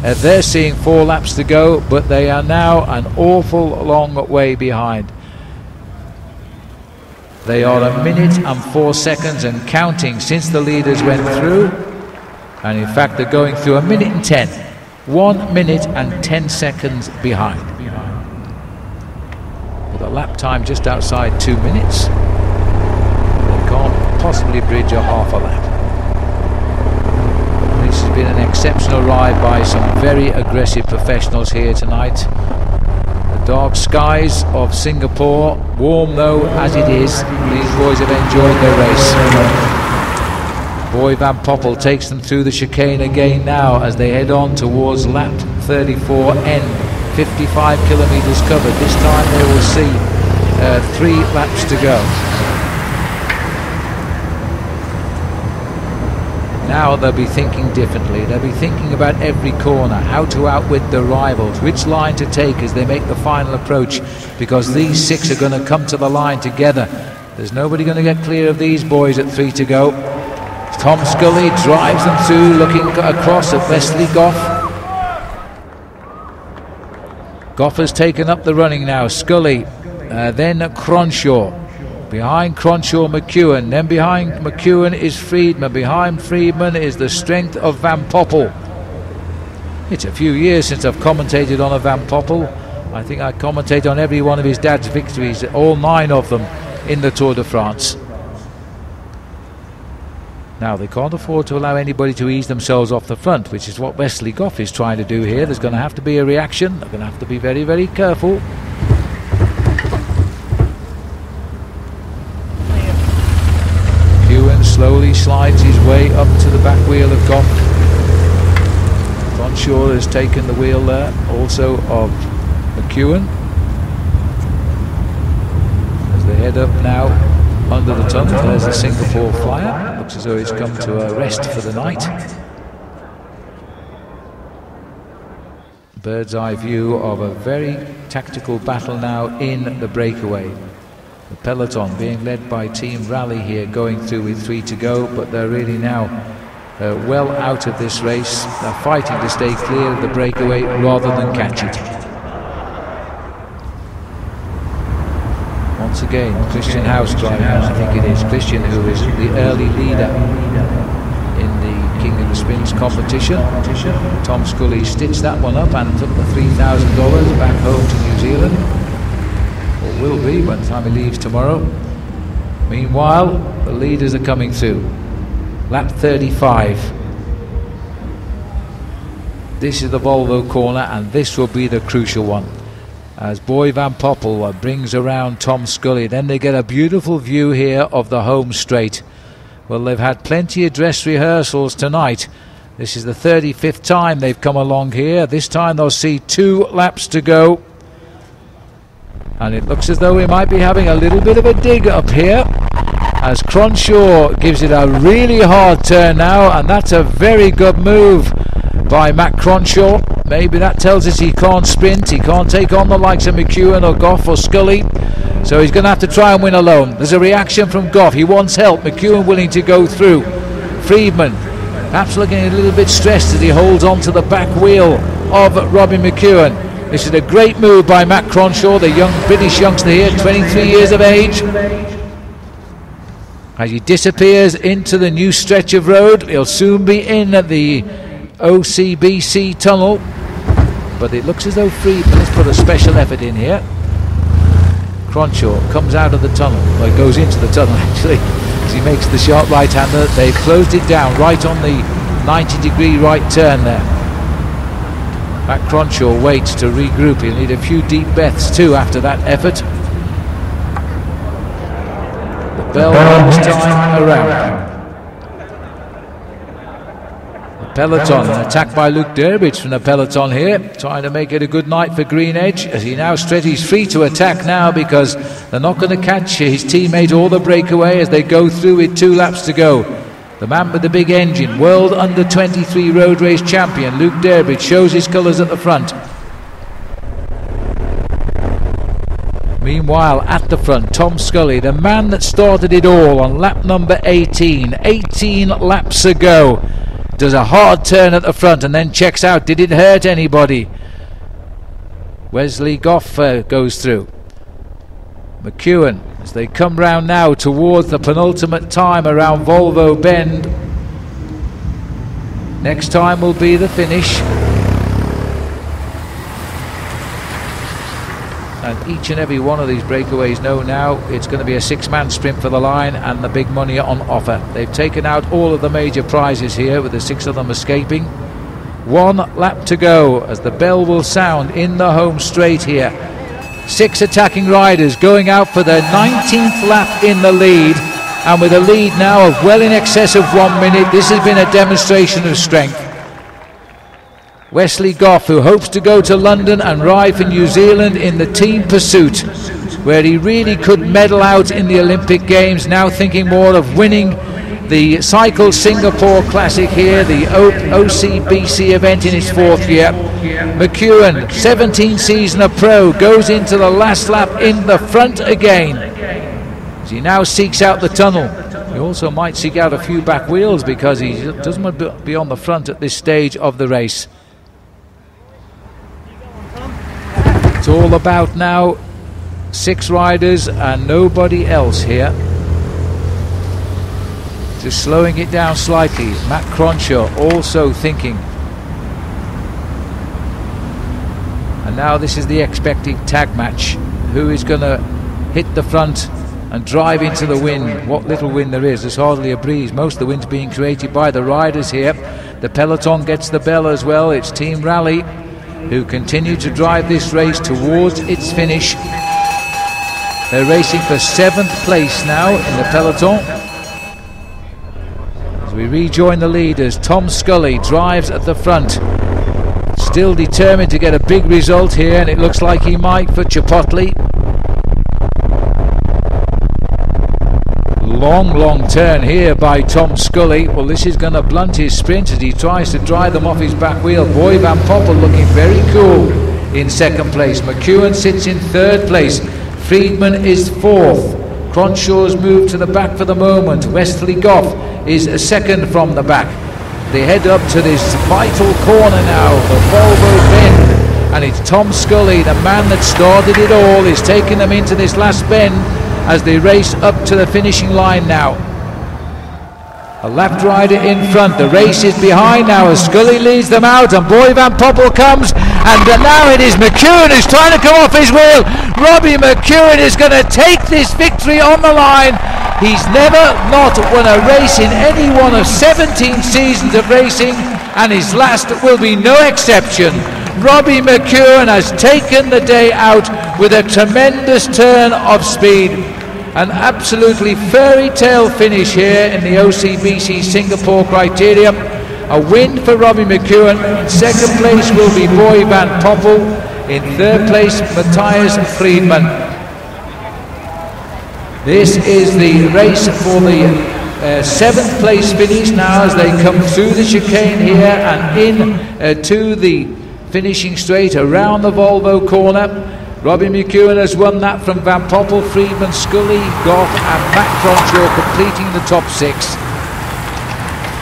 They're seeing 4 laps to go, but they are now an awful long way behind. They are 1 minute and 4 seconds and counting since the leaders went through, and in fact they're going through 1 minute and 10. 1 minute and 10 seconds behind, with a lap time just outside 2 minutes. They can't possibly bridge a half a lap. This has been an exceptional ride by some very aggressive professionals here tonight. The dark skies of Singapore, warm though as it is, these boys have enjoyed their race. Boy Van Poppel takes them through the chicane again now as they head on towards lap 34N. 55 kilometres covered. This time they will see 3 laps to go. Now they'll be thinking differently. They'll be thinking about every corner, how to outwit the rivals, which line to take as they make the final approach, because these 6 are going to come to the line together. There's nobody going to get clear of these boys at 3 to go. Tom Scully drives them through, looking across at Wesley Goff. Goff has taken up the running now. Scully, then Cronshaw. Behind Cronshaw, McEwen. Then behind McEwen is Friedman. Behind Friedman is the strength of Van Poppel. It's a few years since I've commentated on a Van Poppel. I think I commentate on every one of his dad's victories, all 9 of them in the Tour de France. Now they can't afford to allow anybody to ease themselves off the front, which is what Wesley Goff is trying to do here. There's going to have to be a reaction. They're going to have to be very, very careful. McEwen slowly slides his way up to the back wheel of Goff. Cronshaw has taken the wheel there, also of McEwen. As they head up now under the tunnel, there's the Singapore Flyer. Looks as though it's come to a rest for the night. Bird's eye view of a very tactical battle now in the breakaway. The peloton being led by Team Rally here, going through with 3 to go, but they're really now well out of this race. They're fighting to stay clear of the breakaway rather than catch it. Once again, Christian House driving, I think it is Christian who is the early leader in the King of the Spins competition. Tom Scully stitched that one up and took the $3,000 back home to New Zealand, or will be by the time he leaves tomorrow. Meanwhile, the leaders are coming through. Lap 35. This is the Volvo corner, and this will be the crucial one, as Boy Van Poppel brings around Tom Scully. Then they get a beautiful view here of the home straight. Well, they've had plenty of dress rehearsals tonight. This is the 35th time they've come along here. This time they'll see 2 laps to go, and it looks as though we might be having a little bit of a dig up here, as Cronshaw gives it a really hard turn now, and that's a very good move by Matt Cronshaw. Maybe that tells us he can't sprint, he can't take on the likes of McEwen or Goff or Scully, so he's going to have to try and win alone. There's a reaction from Goff, he wants help. McEwen willing to go through. Friedman perhaps looking a little bit stressed as he holds on to the back wheel of Robin McEwen. This is a great move by Matt Cronshaw, the young British youngster here, 23 years of age. As he disappears into the new stretch of road, he'll soon be in the OCBC tunnel, but it looks as though Friedman has put a special effort in here. Cronshaw comes out of the tunnel, well, goes into the tunnel actually, as he makes the sharp right-hander. They've closed it down right on the 90-degree right turn there. Matt Cronshaw waits to regroup. He'll need a few deep breaths too after that effort. The bell rings time around. Peloton, an attack by Luke Durbridge from the peloton here, trying to make it a good night for Green Edge, as he now he's free to attack now, because they're not going to catch his teammate or the breakaway as they go through with 2 laps to go. The man with the big engine, world under-23 road race champion Luke Durbridge, shows his colours at the front. Meanwhile, at the front, Tom Scully, the man that started it all on lap number 18 laps ago, does a hard turn at the front and then checks out. Did it hurt anybody? Wesley Goff goes through. McEwen, as they come round now towards the penultimate time around Volvo Bend. Next time will be the finish. And each and every one of these breakaways know now it's going to be a 6-man sprint for the line, and the big money on offer. They've taken out all of the major prizes here, with the 6 of them escaping. 1 lap to go as the bell will sound in the home straight here. 6 attacking riders going out for their 19th lap in the lead, and with a lead now of well in excess of 1 minute. This has been a demonstration of strength. Wesley Goff, who hopes to go to London and ride for New Zealand in the team pursuit, where he really could medal out in the Olympic Games, now thinking more of winning the Cycle Singapore Classic here, the OCBC event in his 4th year. McEwen, 17 season a pro, goes into the last lap in the front again, as he now seeks out the tunnel. He also might seek out a few back wheels, because he doesn't want to be on the front at this stage of the race. It's all about now 6 riders and nobody else here. Just slowing it down slightly. Matt Cronshaw also thinking. And now this is the expected tag match. Who is going to hit the front and drive into the wind? What little wind there is, there's hardly a breeze. Most of the wind's being created by the riders here. The peloton gets the bell as well. It's Team Rally who continue to drive this race towards its finish. They're racing for 7th place now in the peloton. As we rejoin the leaders, Tom Scully drives at the front. still determined to get a big result here, and it looks like he might for Chipotle. Long turn here by Tom Scully. Well, this is going to blunt his sprint as he tries to drive them off his back wheel. Boy Van Poppel looking very cool in second place. McEwen sits in third place. Friedman is fourth. Cronshaw's moved to the back for the moment. Wesley Goff is second from the back. They head up to this vital corner now, the Volvo bend, and it's Tom Scully, the man that started it all, is taking them into this last bend as they race up to the finishing line now. A left rider in front, the race is behind now as Scully leads them out, and Boy Van Poppel comes, and now it is McEwen who's trying to come off his wheel. Robbie McEwen is going to take this victory on the line. He's never not won a race in any one of 17 seasons of racing, and his last will be no exception. Robbie McEwen has taken the day out with a tremendous turn of speed. An absolutely fairy tale finish here in the OCBC Singapore Criterium. A win for Robbie McEwen. In second place will be Boy Van Poppel. In third place, Matthias Friedman. This is the race for the seventh place finish now as they come through the chicane here and in to the finishing straight around the Volvo corner. Robbie McEwen has won that from Van Poppel, Friedman, Scully, Goff and Matt Cronshaw completing the top six.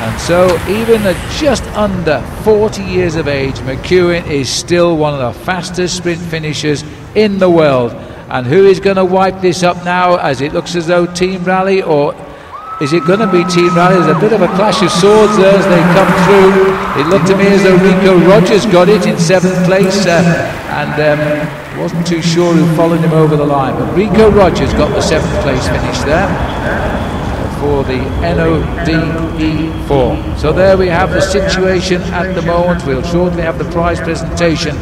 And so even at just under 40 years of age, McEwen is still one of the fastest sprint finishers in the world. And who is going to wipe this up now, as it looks as though Team Rally, or is it going to be Team Rally? There's a bit of a clash of swords there as they come through. It looked to me as though Rico Rogers got it in seventh place and wasn't too sure who followed him over the line, but Rico Rogers got the seventh place finish there for the NODE4. So there we have the situation at the moment. We'll shortly have the prize presentation,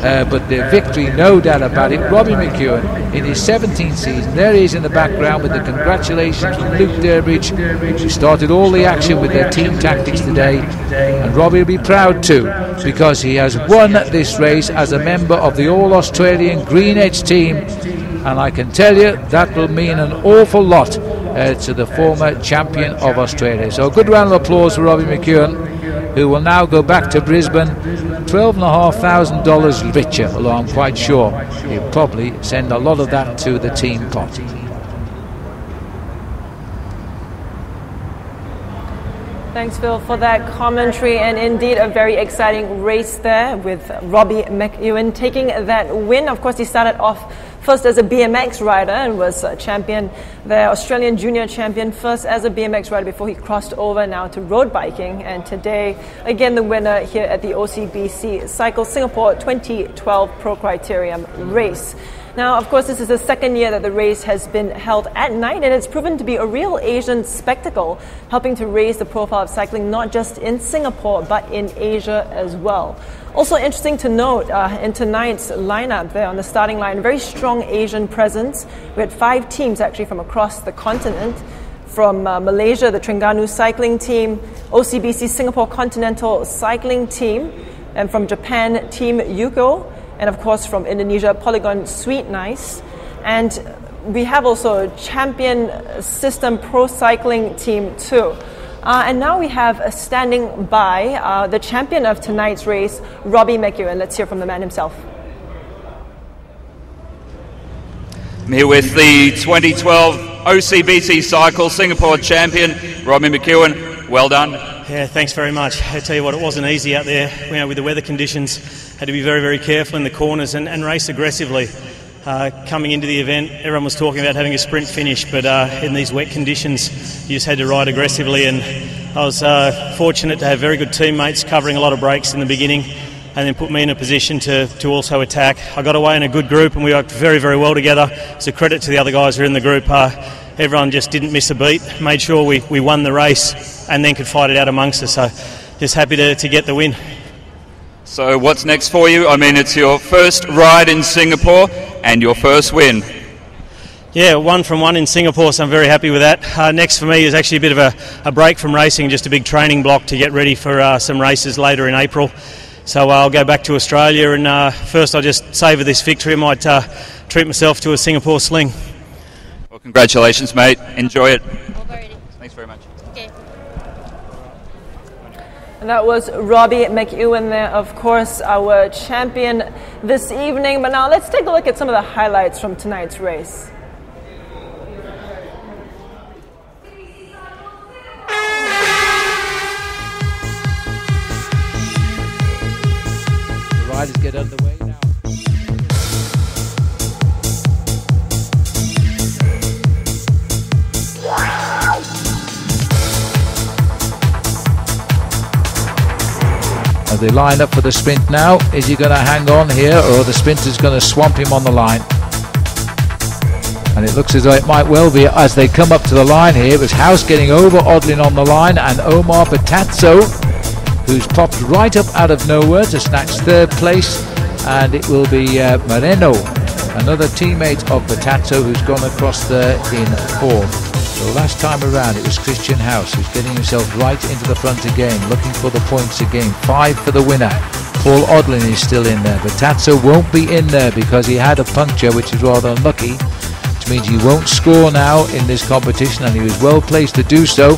but the victory, no doubt about it. Robbie McEwen in his 17th season, there he is in the background with the congratulations from Luke Durbridge, who started all the action with their team tactics today, and Robbie will be proud too, because he has won this race as a member of the All-Australian Green Edge team, and I can tell you that will mean an awful lot to the former champion of Australia. So a good round of applause for Robbie McEwen, who will now go back to Brisbane $12,500 richer, although I'm quite sure he'll probably send a lot of that to the team pot. Thanks, Phil, for that commentary, and indeed a very exciting race there with Robbie McEwen taking that win. Of course, he started off first as a BMX rider and was champion, the Australian junior champion, first as a BMX rider before he crossed over now to road biking. And today, again, the winner here at the OCBC Cycle Singapore 2012 Pro Criterium race. Now, of course, this is the second year that the race has been held at night, and it's proven to be a real Asian spectacle, helping to raise the profile of cycling not just in Singapore, but in Asia as well. Also interesting to note, in tonight's lineup there on the starting line, very strong Asian presence. We had 5 teams actually from across the continent. From Malaysia, the Terengganu cycling team, OCBC Singapore Continental cycling team, and from Japan, Team Yuko, and of course from Indonesia, Polygon Sweet Nice. And we have also a champion system pro cycling team too. And now we have standing by the champion of tonight's race, Robbie McEwen. Let's hear from the man himself. I'm here with the 2012 OCBC Cycle Singapore champion, Robbie McEwen. Well done. Yeah, thanks very much. I tell you what, it wasn't easy out there, with the weather conditions. Had to be very, very careful in the corners and race aggressively. Coming into the event, everyone was talking about having a sprint finish, but in these wet conditions, you just had to ride aggressively. And I was fortunate to have very good teammates covering a lot of breaks in the beginning, and then put me in a position to also attack. I got away in a good group, and we worked very, very well together. It's a credit to the other guys who are in the group. Everyone just didn't miss a beat, made sure we won the race, and then could fight it out amongst us. So just happy to get the win. So what's next for you? I mean, it's your first ride in Singapore and your first win. Yeah, 1 from 1 in Singapore, so I'm very happy with that. Next for me is actually a bit of a break from racing, just a big training block to get ready for some races later in April. So I'll go back to Australia, and first I'll just savour this victory. I might treat myself to a Singapore sling. Well, congratulations, mate. Enjoy it. Thanks very much. Okay. And that was Robbie McEwen there, of course, our champion this evening. But now let's take a look at some of the highlights from tonight's race. The riders get underway now. As they line up for the sprint now, is he going to hang on here, or the sprinter's going to swamp him on the line? And it looks as though it might well be as they come up to the line here. It was House getting over Odlin on the line, and Omar Patazzo, who's popped right up out of nowhere to snatch third place, and it will be Moreno, another teammate of Patazzo, who's gone across there in fourth. So last time around it was Christian House who's getting himself right into the front again, looking for the points again. 5 for the winner. Paul Odlin is still in there, but Patazzo won't be in there because he had a puncture, which is rather unlucky, which means he won't score now in this competition, and he was well placed to do so.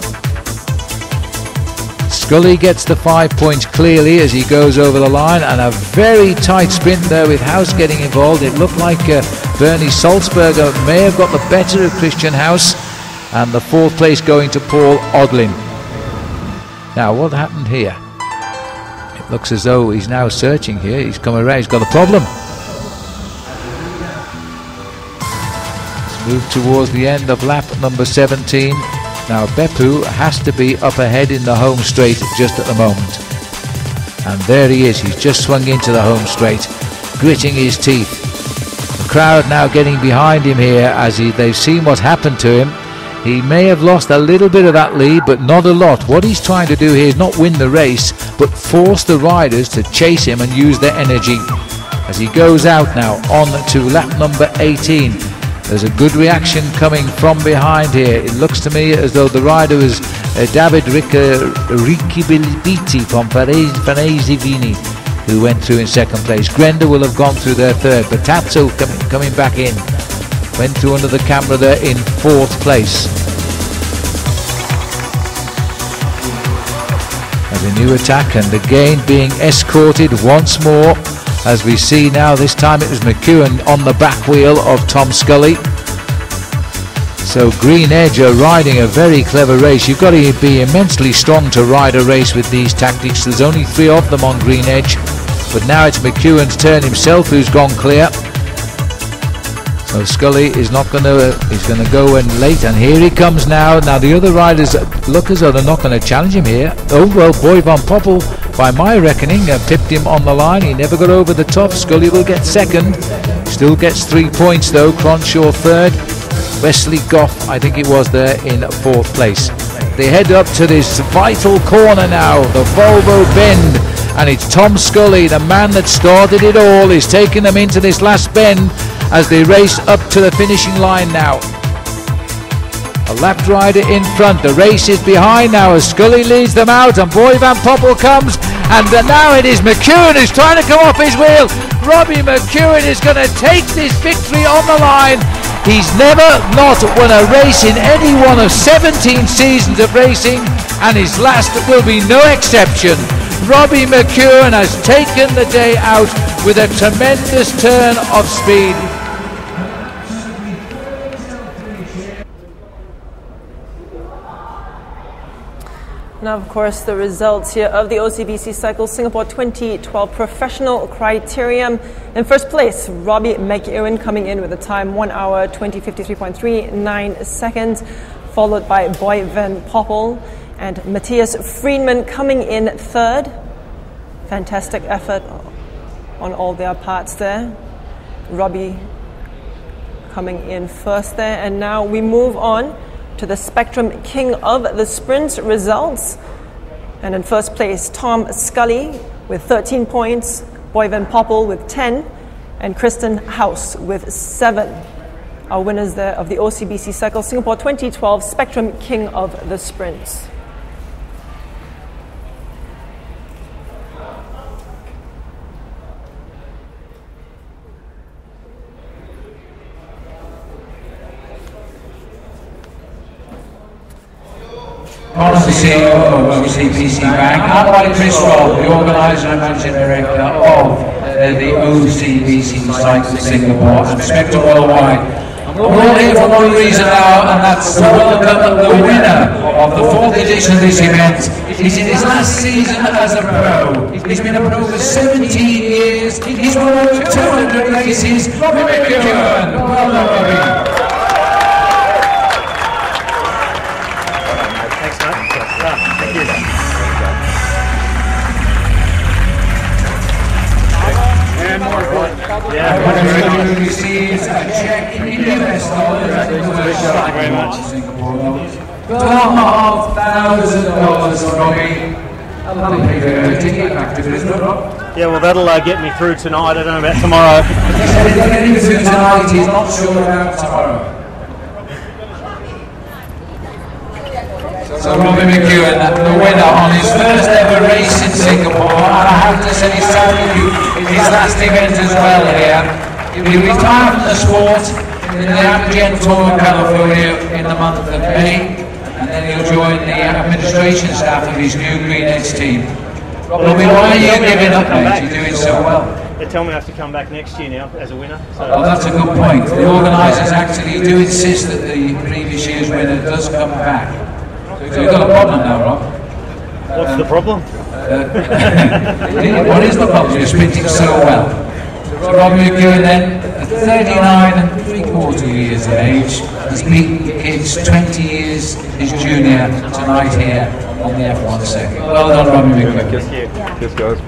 Scully gets the 5 points clearly as he goes over the line, and a very tight sprint there with House getting involved. It looked like Bernie Salzberger may have got the better of Christian House, and the 4th place going to Paul Odlin. Now what happened here? It looks as though he's now searching here. He's come around, he's got a problem. Let's move towards the end of lap number 17. Now Beppu has to be up ahead in the home straight just at the moment. And there he is, he's just swung into the home straight, gritting his teeth. The crowd now getting behind him here as they've seen what's happened to him. He may have lost a little bit of that lead, but not a lot. What he's trying to do here is not win the race, but force the riders to chase him and use their energy. As he goes out now on to lap number 18. There's a good reaction coming from behind here. It looks to me as though the rider was David Riccibiliti from Paesi-Vini, who went through in 2nd place. Grenda will have gone through there 3rd, but Patazzo coming back in. Went through under the camera there in 4th place. As a new attack, and again being escorted once more, as we see now. This time it was McEwen on the back wheel of Tom Scully. So Green Edge are riding a very clever race. You've got to be immensely strong to ride a race with these tactics. There's only 3 of them on Green Edge, but now it's McEwen's turn himself, who's gone clear. So Scully is not going to, he's going to go in late, and here he comes now. Now the other riders look as though they're not going to challenge him here. Oh well, Boy Van Poppel, by my reckoning, pipped him on the line. He never got over the top. Scully will get 2nd. Still gets 3 points though. Cronshaw 3rd. Wesley Goff, I think it was there, in 4th place. They head up to this vital corner now, the Volvo bend, and it's Tom Scully, the man that started it all, is taking them into this last bend as they race up to the finishing line now. A lapped rider in front, the race is behind now as Scully leads them out, and Boy Van Poppel comes, and now it is McEwen who's trying to come off his wheel. Robbie McEwen is going to take this victory on the line. He's never not won a race in any one of 17 seasons of racing, and his last will be no exception. Robbie McEwen has taken the day out with a tremendous turn of speed. Now, of course, the results here of the OCBC Cycle Singapore 2012 Professional Criterium. In first place, Robbie McEwen coming in with a time 1 hour 20:53.39 seconds, followed by Boy Van Poppel and Matthias Friedman coming in 3rd. Fantastic effort on all their parts there. Robbie coming in 1st there, and now we move on to the Spectrum King of the Sprint results. And in first place, Tom Scully with 13 points, Boy Van Poppel with 10, and Kristen House with 7. Our winners there of the OCBC Cycle Singapore 2012 Spectrum King of the Sprints. the CEO of OCBC Bank, and by Chris Robb, the organiser and managing director of the OCBC Cycle Singapore and Spectre Worldwide. We're all here for one reason now, and that's to welcome the winner of the 4th edition of this event. He's in his last season as a pro. He's been a pro for 17 years. He's won over 200 races. Robbie McEwen. Well done, Robbie. Thanks, mate. Thank you. And more important. Yeah. Who receives a check in US dollars. Thank you very much. $12,500, Robbie. Take it back to Brisbane, Rob. Yeah, well, that'll get me through tonight. I don't know about tomorrow. He said he'll get him through tonight. He's not sure about tomorrow. So Robbie McEwen, the winner on his first ever race in Singapore, and I have to say he's having his last event as well here. He'll retire from the sport in the Amgen Tour in California in the month of May, and then he'll join the administration staff of his new Green Edge team. Robbie, why are you giving up, mate? You're doing so well. They tell me I have to come back next year now as a winner. So. Oh, that's a good point. The organisers actually do insist that the previous year's winner does come back. So you've got a problem now, Rob. What's the problem? What is the problem? You're sprinting so well. So Robbie McEwen then, at 39 3/4 years of age, has beaten kids 20 years his junior tonight here on the F1 circuit. Well done, Robbie McEwen. Thank you. Kiss, guys.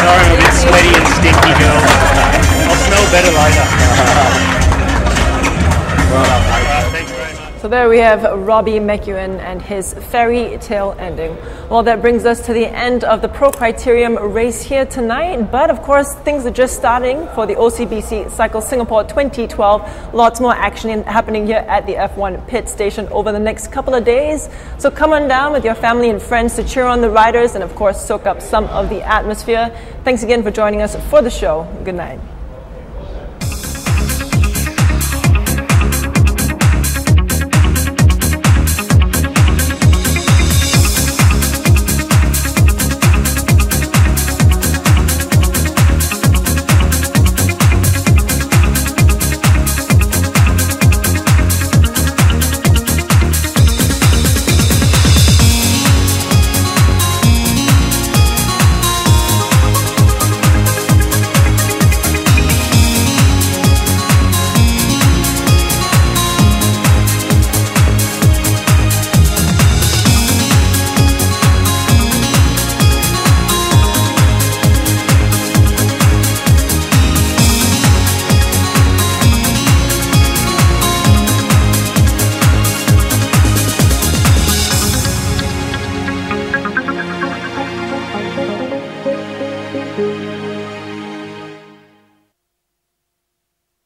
Sorry, I'm a bit sweaty and stinky, girl. I'll smell better later. Well done, mate. Thanks very much. So there we have Robbie McEwen and his fairy tale ending. Well, that brings us to the end of the Pro Criterium race here tonight. But of course, things are just starting for the OCBC Cycle Singapore 2012. Lots more action happening here at the F1 pit station over the next couple of days. So come on down with your family and friends to cheer on the riders and of course soak up some of the atmosphere. Thanks again for joining us for the show. Good night.